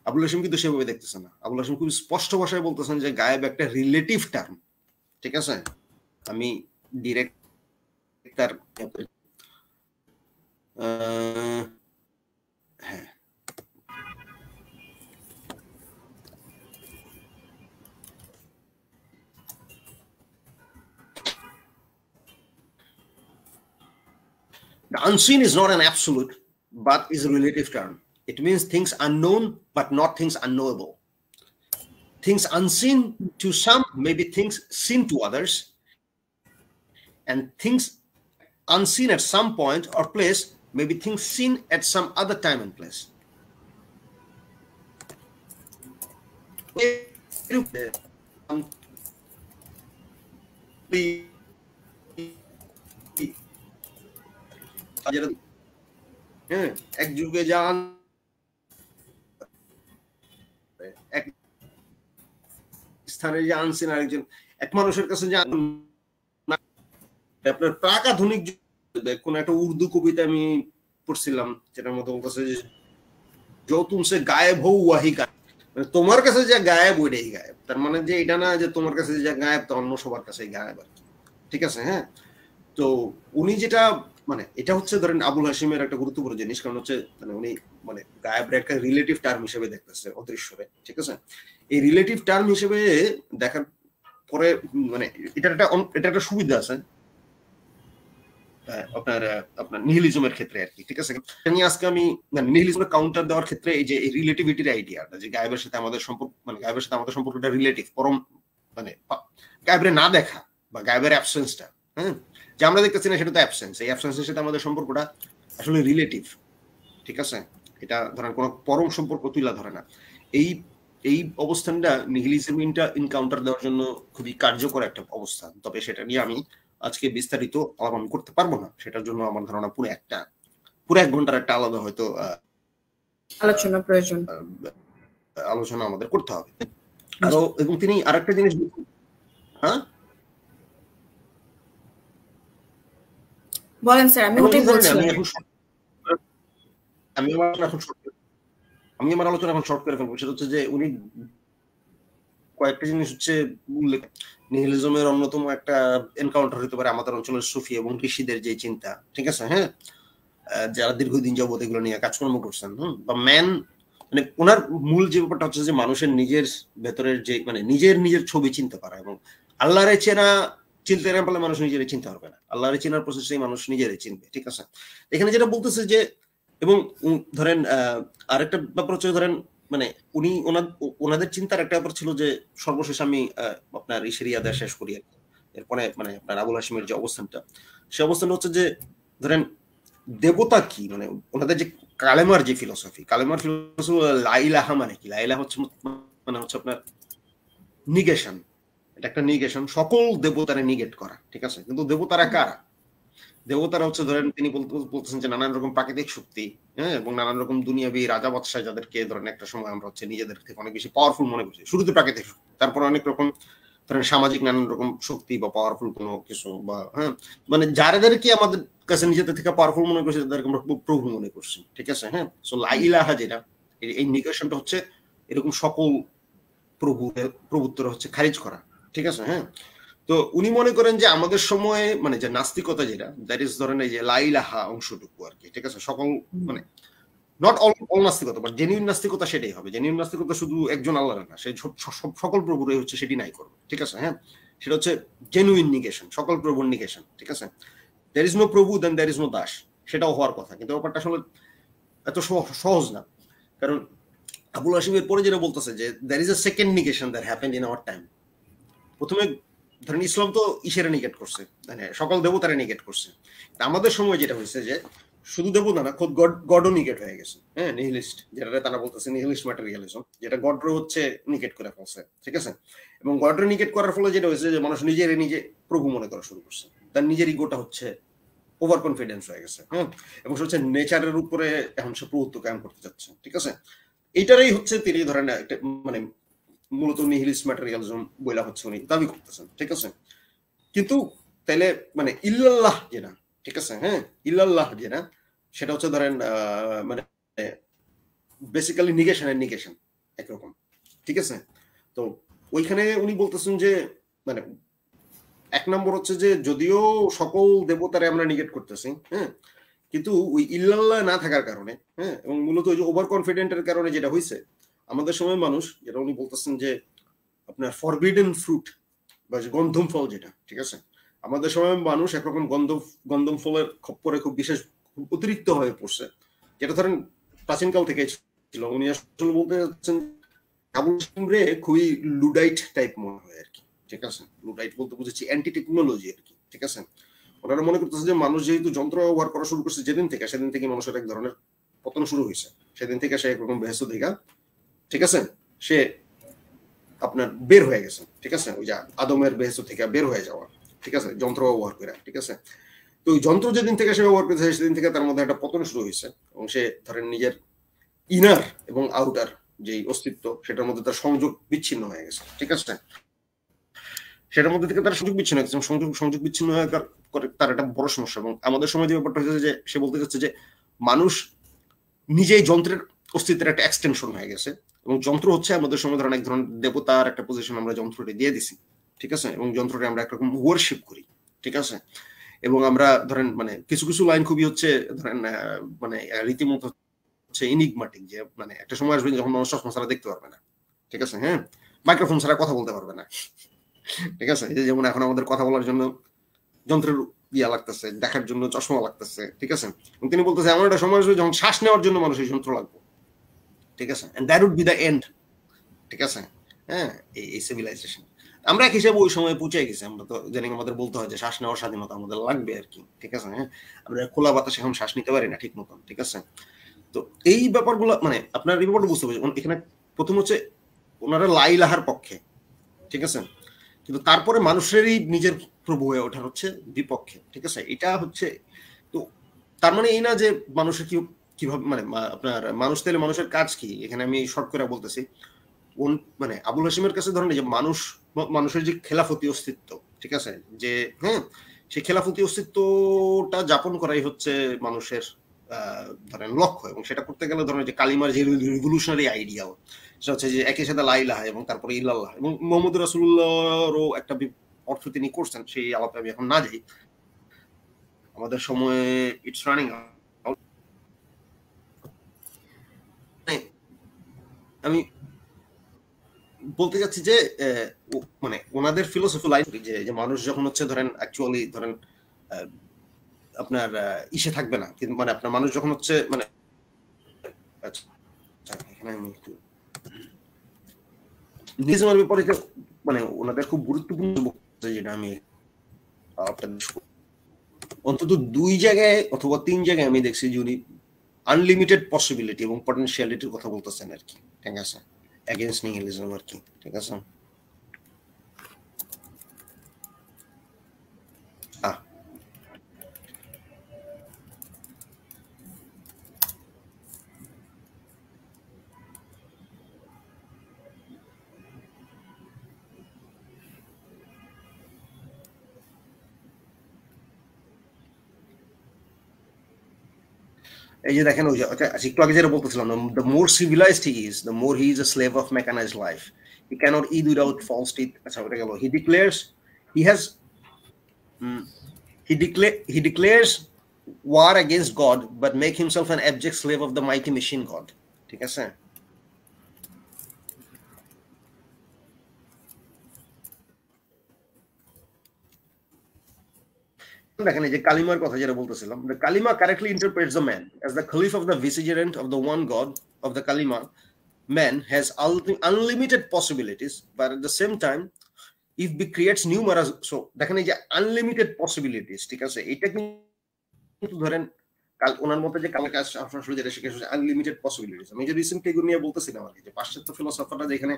আবুল হাশিম কিন্তু সেভাবে দেখতেছেন না। আবুল হাশিম খুব স্পষ্ট ভাষায় বলতেছেন যে গায়েব একটা রিলেটিভ টার্ম, ঠিক আছে। আমি ডিরেক্ট তার হ্যাঁ The unseen is not an absolute, but is a relative term. It means things unknown, but not things unknowable. Things unseen to some may be things seen to others, and things unseen at some point or place may be things seen at some other time and place. এক যুগে যান এক স্থানে যে আনসিন আরেকজন এক মানুষের কাছে যান আপনার প্রাক আধুনিক কোন একটা উর্দু কবিতা আমি পড়ছিলাম যেটার মধ্যে বলতেছে যে जो तुमसे गायब हो वही गायब, মানে তোমার কাছে যা গায়েব ওইটাই গায়েব। তার মানে যে এটা না যে তোমার কাছে যা গায়েব তা অন্য সবার কাছে গায়েব আর কি, ঠিক আছে। হ্যাঁ, তো উনি যেটা মানে এটা হচ্ছে ধরেন আবুল হাশিমের একটা গুরুত্বপূর্ণ জিনিস, কারণ হচ্ছে মানে উনি মানে গায়েবের একটা রিলেটিভ টার্ম হিসেবে দেখতেছে অদৃশ্যরে, ঠিক আছে। এই রিলেটিভ টার্ম হিসেবে দেখার পরে মানে এটা একটা সুবিধা আছে আপনার নিহিলিজমের ক্ষেত্রে আর কি, ঠিক আছে। আজকে আমি নিহিলিজমের কাউন্টার দেওয়ার ক্ষেত্রে এই যে রিলেটিভিটির আইডিয়াটা যে গায়েবের সাথে আমাদের সম্পর্ক মানে গায়েবের সাথে আমাদের সম্পর্কটা রিলেটিভ, পরম মানে গায়েবের না দেখা বা গায়েবের অ্যাবসেন্সটা, হ্যাঁ, যে আমরা দেখতেছি না সেটা তো অ্যাবসেন্স, এই অ্যাবসেন্সের সাথে আমাদের সম্পর্কটা আসলে রিলেটিভ, ঠিক আছে। এটা ধরেন কোনো পরম সম্পর্ক তুলা ধরে না। এই অবস্থানটা নিহিলিজম ইনকাউন্টার দেওয়ার জন্য খুবই কার্যকর একটা অবস্থান। তবে সেটা নিয়ে আমি আজকে বিস্তারিত আলোচনা করতে পারবো না, সেটার জন্য আমার ধারণা পুরো 1 ঘন্টার একটা আলাদা হয়তো আলোচনা আমাদের করতে হবে আরো। এবং তিনি আরেকটা জিনিস, হ্যাঁ বলেন স্যার। আমি আমার আলোচনা এখন শর্ট করে ফেলবো। সেটা হচ্ছে যে উনি কয়েকটা জিনিস হচ্ছে উল্লেখ, নিহিলিজমের অন্যতম একটা এনকাউন্টার হতে পারে আমাদের অঞ্চলের সুফি এবং ঋষিদের যে চিন্তা, ঠিক আছে। হ্যাঁ, যারা দীর্ঘদিন যাবত এগুলো নিয়ে কাজকর্ম করছেন, বা ম্যান মানে ওনার মূল যে ব্যাপারটা হচ্ছে যে মানুষের নিজের ভেতরের যে মানে নিজের ছবি চিনতে পারা, এবং আল্লাহরে চিনতে না পারলে মানুষ নিজেরই চিনতে পারবে না। আল্লাহরে চেনার প্রসেসে মানুষ নিজেরই চিনবে, ঠিক আছে। এখানে যেটা বলতেছে যে এবং ধরেন আরেকটা ব্যাপার হচ্ছে ধরেন মানে ওনাদের চিন্তার একটা ব্যাপার ছিল যে সর্বশেষ আমি আপনার ইশরিয়াদা শেষ করি আর এরপরে মানে আপনার আবুল হাশিমের যে অবস্থানটা, সে অবস্থানটা হচ্ছে যে ধরেন দেবতা কি, মানে ওনাদের যে কালেমার যে ফিলোসফি, কালেমার ফিলোসফি লাইলাহা মানে কি, লাইলাহা হচ্ছে মানে হচ্ছে আপনার নিগেশন, এটা একটা নিগেশন, সকল দেবতারে নিগেট করা, ঠিক আছে। কিন্তু দেবতারা কারা? দেবতারা হচ্ছে ধরেন তিনি বলতেছেন যে নানান রকম প্রাকৃতিক শক্তি, হ্যাঁ, এবং নানান রকম দুনিয়াবি রাজা বাদশাহ যাদেরকে ধরেন একটা সময় আমরা হচ্ছে নিজেদের থেকে অনেক বেশি পাওয়ারফুল মনে করছি, শুরুতে প্রাকৃতিক শক্তি, তারপর অনেক রকম ধরেন সামাজিক নানান রকম শক্তি বা পাওয়ারফুল কোনো কিছু, বা হ্যাঁ মানে যাদেরকে আমাদের কাছে নিজেদের থেকে পাওয়ারফুল মনে করছি তাদেরকে আমরা প্রভু মনে করছি, ঠিক আছে। হ্যাঁ, সো লা ইলাহা যেটা, এই নিগেশনটা হচ্ছে এরকম সকল প্রভুত্ব হচ্ছে খারিজ করা, ঠিক আছে। হ্যাঁ, তো উনি মনে করেন যে আমাদের সময়ে মানে যে নাস্তিকতা যেটা, দ্যাট ইজ ধরেন এই যে লাইলাহা অংশটুকু আর কি, ঠিক আছে। সকল মানে নট অল নাস্তিকতা, বাট জেনুইন নাস্তিকতা সেটাই হবে। জেনুইন নাস্তিকতা শুধু একজন আল্লাহর না, সেই সকল প্রভুরই হচ্ছে সেটি নাই করবে, ঠিক আছে। হ্যাঁ, সেটা হচ্ছে জেনুইন নিগেশন, সকল প্রভুর নিগেশন, ঠিক আছে। দ্যার ইজ নো প্রভু দেন দ্যার ইজ নো দাস, সেটাও হওয়ার কথা, কিন্তু ব্যাপারটা আসলে এত সহজ না। কারণ আবুল হাশিমের পরে যেটা বলতেছে যে there is a second negation that happened in our time. প্রথমে ধরেন ইসলাম তো ইসেরা নিগেট করছে, মানে সকল দেবতারা নিগেট করছে। আমাদের সময় যেটা হয়েছে যে শুধু দেবতা না, খোদ গডও নিগেট হয়ে গেছে। হ্যাঁ, নিহিলিস্ট যেটা তারা বলতেছে নিহিলিস্ট ম্যাটেরিয়ালিজম, যেটা গডরে হচ্ছে নিগেট করে ফেলছে, ঠিক আছে। এবং গডরে নিগেট করার ফলে যেটা হয়েছে যে মানুষ নিজে প্রভু মনে করা শুরু করছে, তার নিজের ইগোটা হচ্ছে ওভার কনফিডেন্স হয়ে গেছে। হ্যাঁ, এবং সে হচ্ছে নেচারের উপরে এখন সে প্রভুত্ব কায়েম করতে যাচ্ছে, ঠিক আছে। এইটারই হচ্ছে তিনি ধরেন একটা মানে মূলত নিহিলিস্ট ম্যাটেরিয়ালিজম বইলা হচ্ছে উনি দাবি করতেছেন, ঠিক আছে। কিন্তু তাইলে মানে ইল্লাল্লাহ যেটা, ঠিক আছে, হ্যাঁ, ইল্লাল্লাহ যেটা, সেটা হচ্ছে ধরেন মানে বেসিক্যালি নিগেশনের নিগেশন একরকম, ঠিক আছে। তো ওইখানে উনি বলতেছেন যে মানে এক নম্বর হচ্ছে যে যদিও সকল দেবতারে আমরা নিগেট করতেছি, হ্যাঁ, কিন্তু ওই ইল্লাল্লাহ না থাকার কারণে, হ্যাঁ, এবং মূলত ওই যে ওভার কনফিডেন্টের কারণে যেটা হয়েছে আমাদের সময় মানুষ, যেটা উনি বলতেছেন যে আপনার ফরবিডেন ফ্রুট বা গন্ধম ফল যেটা, ঠিক আছে, আমাদের সময় মানুষ একরকম গন্ধম ফলের খপ্পরে খুব বিশেষ অতিরিক্ত হয়ে পড়ছে, যেটা ধরেন প্রাচীনকাল থেকে ছিল। উনি আসলে বলতে যাচ্ছেন আবুল হাশিম রে খুবই লুডাইট টাইপ মনে হয় আর কি, ঠিক আছে। লুডাইট বলতে বুঝেছি অ্যান্টি টেকনোলজি আর কি, ঠিক আছে। ওনারা মনে করতেছে যে মানুষ যেহেতু যন্ত্র ব্যবহার করা শুরু করছে যেদিন থেকে, সেদিন থেকে মানুষের এক ধরনের পতন শুরু হয়েছে, সেদিন থেকে সে একরকম বেহেস্ত দেখা, ঠিক আছে, সে আপনার বের হয়ে গেছে, ঠিক আছে, ওই যে আদমের বেহেস্ত থেকে বের হয়ে যাওয়া, ঠিক আছে, যন্ত্র ব্যবহার করে, ঠিক আছে। তো ওই যন্ত্র যেদিন থেকে সে ব্যবহার করেছে সেদিন থেকে তার মধ্যে একটা পতন শুরু হয়েছে, এবং সে ধরেন নিজের ইনার এবং আউটার যে অস্তিত্ব সেটার মধ্যে তার সংযোগ বিচ্ছিন্ন হয়ে গেছে, ঠিক আছে। সেটার মধ্যে থেকে তার সংযোগ বিচ্ছিন্ন হয়ে গেছে, সংযোগ বিচ্ছিন্ন হয়ে তার একটা বড় সমস্যা। এবং আমাদের সময় যে ব্যাপারটা হয়েছে যে সে বলতে চাচ্ছে যে মানুষ নিজেই যন্ত্রের অস্তিত্বের একটা এক্সটেনশন হয়ে গেছে, এবং যন্ত্র হচ্ছে আমাদের সময় ধরেন এক ধরনের দেবতার একটা পজিশন আমরা যন্ত্রটি দিয়ে দিছি, ঠিক আছে, এবং যন্ত্রটি আমরা একরকম ওয়ারশিপ করি, ঠিক আছে। এবং আমরা ধরেন মানে কিছু কিছু লাইন খুবই হচ্ছে ধরেন মানে রীতিমতো হচ্ছে ইনিগমাটিক, যে মানে একটা সময় আসবে যখন মানুষ চশমা ছাড়া দেখতে পারবে না, ঠিক আছে, হ্যাঁ, মাইক্রোফোন ছাড়া কথা বলতে পারবে না, ঠিক আছে। এই যে যেমন এখন আমাদের কথা বলার জন্য যন্ত্রের ইয়া লাগতেছে, দেখার জন্য চশমা লাগতেছে, ঠিক আছে। তিনি বলতেছে এমন একটা সময় আসবে যখন শ্বাস নেওয়ার জন্য মানুষের যন্ত্র লাগবে, ঠিক আছে, and that would be the end, ঠিক আছে। হ্যাঁ, এই সিভিলাইজেশন আমরা এক হিসেবে ওই সময় পৌঁছে গেছি। আমরা তো জানি আমাদের বলতে হয় যে শ্বাস নেওয়ার স্বাধীনতা আমাদের লাগবে আর কি, ঠিক আছে। হ্যাঁ, আমরা খোলা বাতাসে এখন শ্বাস নিতে পারি না ঠিক মতন, ঠিক আছে। তো এই ব্যাপারগুলো মানে আপনার এই ব্যাপারটা বুঝতে পারছেন। এখানে প্রথম হচ্ছে ওনারা লাইলাহার পক্ষে, ঠিক আছে, কিন্তু তারপরে মানুষেরই নিজের প্রভু হয়ে ওঠার হচ্ছে বিপক্ষে, ঠিক আছে। এটা হচ্ছে তো তার মানে এই না যে মানুষের কিভাবে মানে আপনার মানুষ তাহলে মানুষের কাজ কি, এখানে আমি শর্ট করে বলতেছি। মানে আবুল হাশিমের কাছে ধরেন যে মানুষের যে খেলাফতি অস্তিত্ব, ঠিক আছে, যে হ্যাঁ সেই খেলাফতি অস্তিত্বটা যাপন করাই হচ্ছে মানুষের ধরেন লক্ষ্য। এবং সেটা করতে গেলে ধরেন যে কালিমার যে রিভলিউশনারি আইডিয়া, সেটা হচ্ছে যে একই সাথে লাইলাহা এবং তারপরে ইল্লাল্লাহ, এবং মোহাম্মদ রাসূলুল্লাহরও একটা অর্থ তিনি করছেন, সেই আলাপে আমি এখন না যাই, আমাদের সময় ইটস রানিং আউট। আমি বলতে চাচ্ছি যে মানে ওনাদের ফিলোসফি লাইন যে মানুষ যখন হচ্ছে ধরেন অ্যাকচুয়ালি ধরেন আপনার ইসে থাকবে না, কিন্তু মানে আপনার মানুষ যখন হচ্ছে মানে এখানে আমি একটু নিজের বিপরীতে মানে ওনাদের খুব গুরুত্বপূর্ণ যেটা আমি অন্তত 2 জায়গায় অথবা 3 জায়গায় আমি দেখছি যে উনি আনলিমিটেড পসিবিলিটি এবং পটেনশিয়ালিটির কথা বলতেছেন আর কি, ঠিক আছে, এগেইনস্ট নিহিলিজম আর কি, ঠিক আছে। এই যে দেখেন, ওই যে একটু আগে যেটা বলতেছিলাম, the more civilized he is, the more he is a slave of mechanized life. He cannot eat without false teeth. আচ্ছা, ওটা গেল। He declares he has he declares war against God but make himself an abject slave of the mighty machine God, ঠিক আছে। দেখেন এই যে কালিমার কথা যেটা বলতেছিলাম, the kalima correctly interprets the man as the caliph of the vicegerent of the one God of the kalima. Man has unlimited possibilities, but at the same time if he creates numerous, so দেখেন এই যে আনলিমিটেড পসিবিলিটিস, ঠিক আছে, এটা কিন্তু ধরেন ওনার মতে যে কালকে আসলে যেটা শিখেছে আনলিমিটেড পসিবিলিটিস। আমি যে রিসেন্টলি এগুলো নিয়ে বলতেছিলাম আর কি, যে পাশ্চাত্য ফিলোসফাররা যেখানে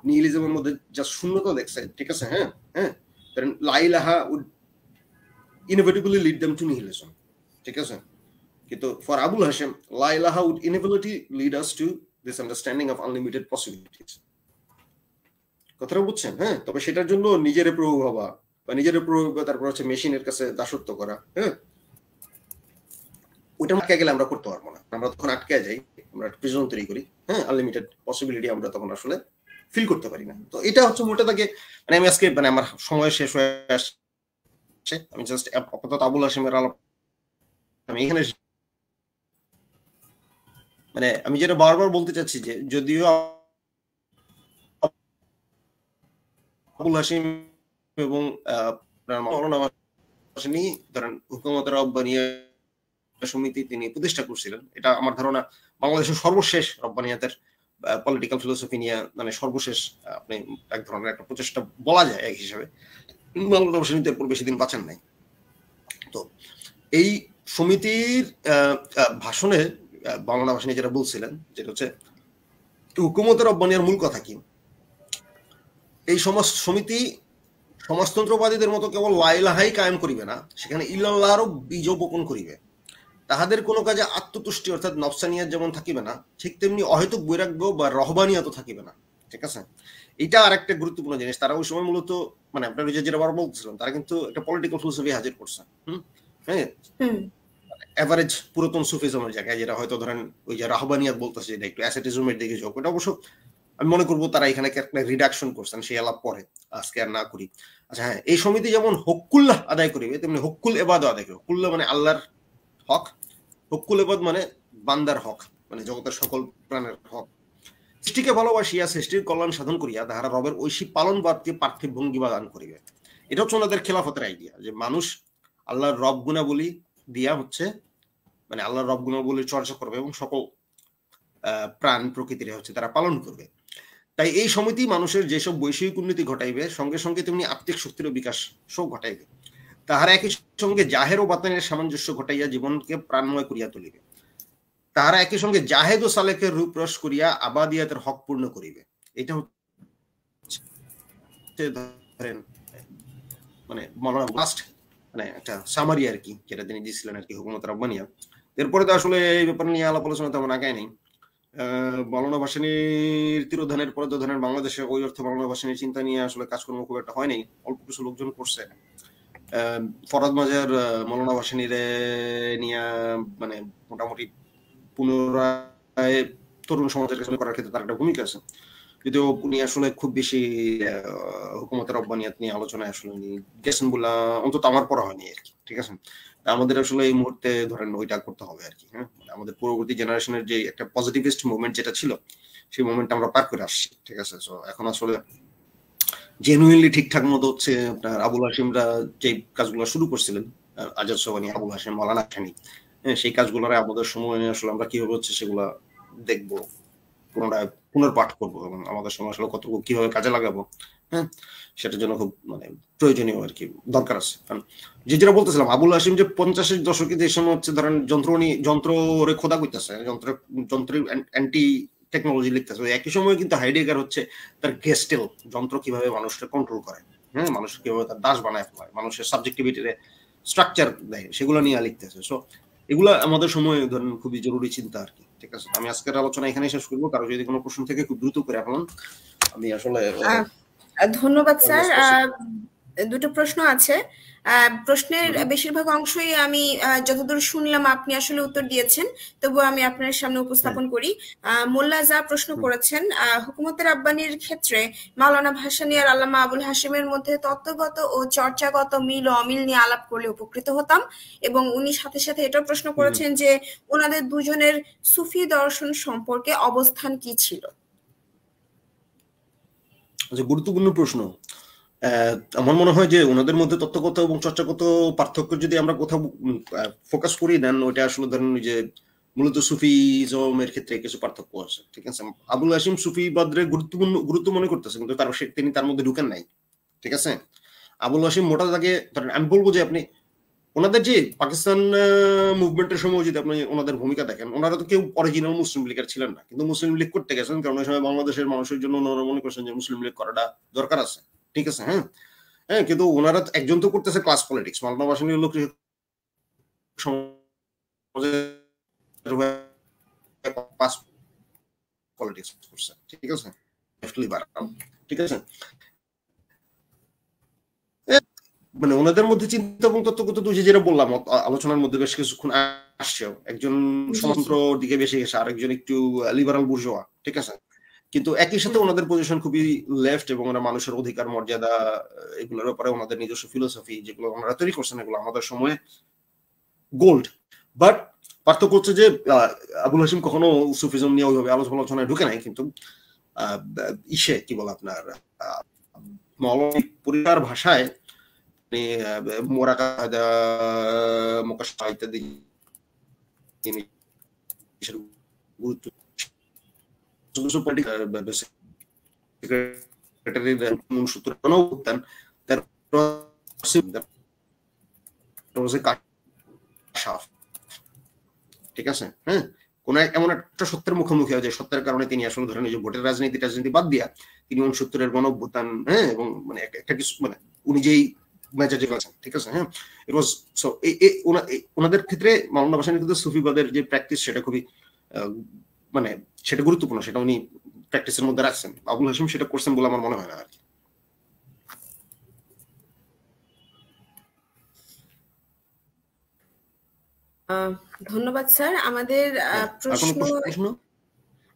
নিহিলিজমের মধ্যে যা শূন্যতা দেখছে, ঠিক আছে, হ্যাঁ হ্যাঁ, ধরেন লা ইলাহা would inevitably lead them to nihilism, ঠিক আছে, কিন্তু ফর আবুল হাশেম লা ইলাহা would inevitably lead us to this understanding of unlimited possibilities। কথাটা বুঝছেন? হ্যাঁ, তবে সেটার জন্য নিজের প্রভু হওয়া বা নিজের প্রভু, তারপর হচ্ছে মেশিনের কাছে দাসত্ব করা, হ্যাঁ, ওইটা আটকে গেলে আমরা করতে পারবো না। আমরা তখন আটকে যাই, আমরা প্রিজন তৈরি করি, হ্যাঁ, আনলিমিটেড পসিবিলিটি আমরা তখন আসলে ফিল করতে পারি না। তো এটা হচ্ছে মোটা থাকে, মানে আমি আজকে মানে আমার সময় শেষ হয়ে আসছে, আমি জাস্ট আপাতত আবুল হাশেমের আলাপ আমি এখানে, মানে আমি যেটা বারবার বলতে চাচ্ছি যে যদিও আবুল হাশিম এবং ধরেন হুকুমতের রব্বানিয়া সমিতি তিনি প্রতিষ্ঠা করছিলেন, এটা আমার ধারণা বাংলাদেশের সর্বশেষ রব্বানিয়াতের পলিটিক্যাল ফিলোসফি নিয়ে মানে সর্বশেষ আপনি এক ধরনের একটা প্রচেষ্টা বলা যায় এক হিসাবে। বাংলা সমিতির পর বেশি দিন বাঁচেন নাই। তো এই সমিতির ভাষণে বাংলা ভাষণে যেটা বলছিলেন যেটা হচ্ছে হুকুমতের রব্বানিয়ার মূল কথা কি, এই সমিতি সমাজতন্ত্রবাদীদের মতো কেবল লা ইলাহাই কায়েম করিবে না, সেখানে ইল্লাল্লাহরও বীজ বপন করিবে। তাহাদের কোনো কাজে আত্মতুষ্টি অর্থাৎ নফসানিয়াত যেমন থাকিবে না, ঠিক তেমনি অহেতুক বৈরাগ্য বা রহবানিয়াত থাকিবে না, ঠিক আছে। এটা আর একটা গুরুত্বপূর্ণ জিনিস। তারা ওই সময় মূলত মানে আপনার যেটা বার বলছিলেন, তারা কিন্তু একটা পলিটিক্যাল ফিলোসফি হাজির করছে, হ্যাঁ, এভারেজ পুরাতন সুফিজমের জায়গায়, যেটা হয়তো ধরেন ওই যে রাহবানিয়াত বলতেছে, এটা একটু অ্যাসেটিজমের দিকে যোগ, এটা অবশ্য আমি মনে করবো তারা এখানে একটা রিডাকশন করছেন, সেই আলাপ পরে আজকে আর না করি। আচ্ছা হ্যাঁ, এই সমিতি যেমন হকুল্লাহ আদায় করিবে তেমনি হকুল এবাদ আদায় করবে। হকুল্লাহ মানে আল্লাহর হক, হকুল এবাদ মানে বান্দার হক, মানে জগতের সকল প্রাণের হক। সৃষ্টিকে ভালোবাসিয়া সৃষ্টির কল্যাণ সাধন করিয়া তাহারা রবের ঐশী পালন বাদকে পার্থিব ভঙ্গিমা দান করিবে। এটা হচ্ছে ওনাদের খেলাফতের আইডিয়া, যে মানুষ আল্লাহর রব গুণাবলী দিয়া হচ্ছে মানে আল্লাহর রব গুণাবলীর চর্চা করবে এবং সকল প্রাণ প্রকৃতির হচ্ছে তারা পালন করবে। তাই এই সমিতি মানুষের যেসব বৈষয়িক উন্নতি ঘটাইবে সঙ্গে সঙ্গে তেমনি আত্মিক শক্তিরও বিকাশ ঘটাইবে। তাহারা একই সঙ্গে জাহের ও বাতানের সামঞ্জস্য ঘটাইয়া জীবনকে প্রাণময় করিয়া তুলিবে। তাহারা একই সঙ্গে জাহেদ ও সালেকের রূপ রস করিয়া আবাদিয়াতের হক পূর্ণ করিবে। এটা হচ্ছে ধরেন মানে মৌলানা লাস্ট মানে একটা সামারি আর কি, যেটা তিনি দিয়েছিলেন আর কি হুকুমত রব্বানিয়া। এরপরে তো আসলে এই ব্যাপার নিয়ে আলাপ আলোচনা তেমন আগায় নেই। মৌলানা ভাসানীর তিরোধানের পরে তো ধরেন বাংলাদেশে ওই অর্থে মৌলানা ভাসানীর চিন্তা নিয়ে আসলে কাজকর্ম খুব একটা হয়নি, অল্প কিছু লোকজন করছে। ফরাদ মাজার মৌলানা ভাসানীর নিয়ে মানে মোটামুটি পুনরায় তরুণ সমাজের কাছে করার ক্ষেত্রে তার একটা ভূমিকা আছে, যদিও উনি আসলে খুব বেশি হুকুমতের রব্বানিয়াত নিয়ে আলোচনায় আসলে উনি গেছেন বলে অন্তত আমার পড়া হয়নি আর কি, ঠিক আছে। আমাদের আসলে এই মুহূর্তে ধরেন ওইটা করতে হবে আর কি, হ্যাঁ, আমাদের পরবর্তী জেনারেশনের যে একটা পজিটিভিস্ট মুভমেন্ট যেটা ছিল সেই মুভমেন্টটা আমরা পার করে আসছি, ঠিক আছে। সো এখন আসলে জেনুইনলি ঠিকঠাক মতো হচ্ছে আপনার আবুল হাশিমরা যে কাজগুলো শুরু করছিলেন, আজাদ সোবানি, আবুল হাশিম, মৌলানা খানি, সেই কাজগুলোর আমাদের সময় আসলে আমরা কিভাবে হচ্ছে সেগুলা দেখবো, পুনরায় পুনর্পাঠ করবো এবং আমাদের সময় আসলে কতটুকু কিভাবে কাজে লাগাবো, হ্যাঁ, সেটার জন্য খুব মানে প্রয়োজনীয় আর কি, দরকার আছে। কারণ যেটা বলতেছিলাম, আবুল হাশিম যে 50-এর দশকে যে সময় হচ্ছে ধরেন যন্ত্রে খোদা করতেছে, যন্ত্রের অ্যান্টি টেকনোলজি লিখতেছে, একই সময় কিন্তু হাইডেগার হচ্ছে তার গেস্টেল যন্ত্র কিভাবে মানুষকে কন্ট্রোল করে, হ্যাঁ, মানুষ কিভাবে তার দাস বানায় ফেলায়, মানুষের সাবজেক্টিভিটিতে স্ট্রাকচার দেয়, সেগুলো নিয়ে লিখতেছে। সো এগুলো আমাদের সময় ধরেন খুবই জরুরি চিন্তা আর কি। ঠিক আছে, আমি আজকের আলোচনা এখানে শেষ করবো। কারো যদি কোনো প্রশ্ন থেকে খুব দ্রুত করে ফেলান, আমি আসলে ধন্যবাদ স্যার। দুটো প্রশ্ন আছে। প্রশ্নের বেশিরভাগ অংশই আমি যতদূর শুনলাম আপনি আসলে উত্তর দিয়েছেন, তবুও আমি আপনার সামনে উপস্থাপন করি। মোল্লা যা প্রশ্ন করেছেন, হুকুমতে রাব্বানির ক্ষেত্রে মাওলানা ভাসানী আর আল্লামা আবুল হাশিমের মধ্যে তত্ত্বগত ও চর্চাগত মিল ও অমিল নিয়ে আলাপ করলে উপকৃত হতাম। এবং উনি সাথে সাথে এটাও প্রশ্ন করেছেন যে ওনাদের দুজনের সুফি দর্শন সম্পর্কে অবস্থান কি ছিল। গুরুত্বপূর্ণ প্রশ্ন। আমার মনে হয় যে ওনাদের মধ্যে তত্ত্বগত এবং চর্চাগত পার্থক্য যদি আমরা কোথাও ফোকাস করি, দেন ওইটা আসলে ধরেন যে মূলত সুফিজমের ক্ষেত্রে কিছু পার্থক্য আছে। ঠিক আছে, আবুল হাশিম সুফিবাদের গুরুত্ব মনে করতেছে, কিন্তু তিনি তার মধ্যে ঢুকেন নাই। ঠিক আছে, আবুল হাশিম মোটা দাগে ধরেন, আমি বলবো যে আপনি ওনাদের যে পাকিস্তান মুভমেন্টের সময় যদি আপনি ওনাদের ভূমিকা দেখেন, ওনারা তো কেউ অরিজিনাল মুসলিম লীগের ছিলেন না, কিন্তু মুসলিম লীগ করতে গেছেন কারণ ওই সময় বাংলাদেশের মানুষের জন্য ওনারা মনে করছেন যে মুসলিম লীগ করাটা দরকার আছে। ঠিক আছে, হ্যাঁ হ্যাঁ, কিন্তু ওনারা একজন তো করতেছে ক্লাস পলিটিক্স, মাওলানা ভাসানী লোক পলিটিক্স করছে। ঠিক আছে, ঠিক আছে, মানে ওনাদের মধ্যে চিন্তা এবং তত্ত্বগত যেটা বললাম আলোচনার মধ্যে বেশ কিছুক্ষণ আসছে, একজন সমান্তর দিকে বেশি গেছে, আরেকজন একটু লিবারাল বুর্জোয়া। ঠিক আছে, কিন্তু একই সাথে ওনাদের পজিশন খুবই লেফট এবং ওরা মানুষের অধিকার মর্যাদা এগুলোর ব্যাপারে ওনাদের নিজস্ব ফিলোসফি যেগুলো ওনারা তৈরি করছেন, এগুলো আমাদের সময়ে গোল্ড। বাট পার্থক্য হচ্ছে যে আবুল হাশিম কখনো সুফিজম নিয়ে ওইভাবে আলোচনায় ঢুকে নাই, কিন্তু কি বলে আপনার মৌলভী পরিবার ভাষায় মোরাকাদা মোকাশা ইত্যাদি গুরুত্ব ঠিক আছে, হ্যাঁ, কোন এমন একটা সত্যের মুখোমুখি হয় যে সত্যের কারণে তিনি আসলে ধরেন এই যে ভোটের রাজনীতি বাদ দিয়া তিনি 69-এর গণঅভ্যুত্থান, হ্যাঁ, এবং মানে একটা কিছু মানে উনি যেই মেজাজে গেছেন। ঠিক আছে, হ্যাঁ, ইট ওয়াজ সো ওনাদের ক্ষেত্রে মাওলানা ভাসানীর ক্ষেত্রে সুফিবাদের যে প্র্যাকটিস সেটা খুবই মানে সেটা গুরুত্বপূর্ণ, সেটা উনি প্র্যাকটিসের মধ্যে রাখছেন। আবুল হাশিম সেটা করছেন বলে আমার মনে হয় না আর কি। ধন্যবাদ স্যার। আমাদের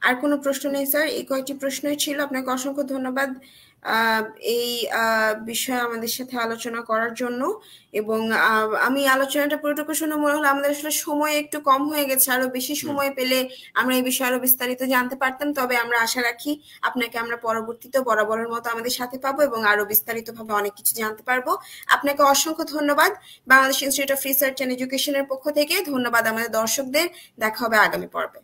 আর কোনো প্রশ্ন নেই স্যার, এই কয়েকটি প্রশ্নই ছিল। আপনাকে অসংখ্য ধন্যবাদ এই বিষয়ে আমাদের সাথে আলোচনা করার জন্য। এবং আমি আলোচনাটা পুরোটুকু শুনে মনে হলো আমাদের আসলে সময় একটু কম হয়ে গেছে, আরো বেশি সময় পেলে আমরা এই বিষয়ে আরো বিস্তারিত জানতে পারতাম। তবে আমরা আশা রাখি আপনাকে আমরা পরবর্তীতে বরাবরের মতো আমাদের সাথে পাবো এবং আরো বিস্তারিতভাবে অনেক কিছু জানতে পারবো। আপনাকে অসংখ্য ধন্যবাদ Bangladesh institute of research and এডুকেশনের পক্ষ থেকে। ধন্যবাদ আমাদের দর্শকদের। দেখা হবে আগামী পর্বে।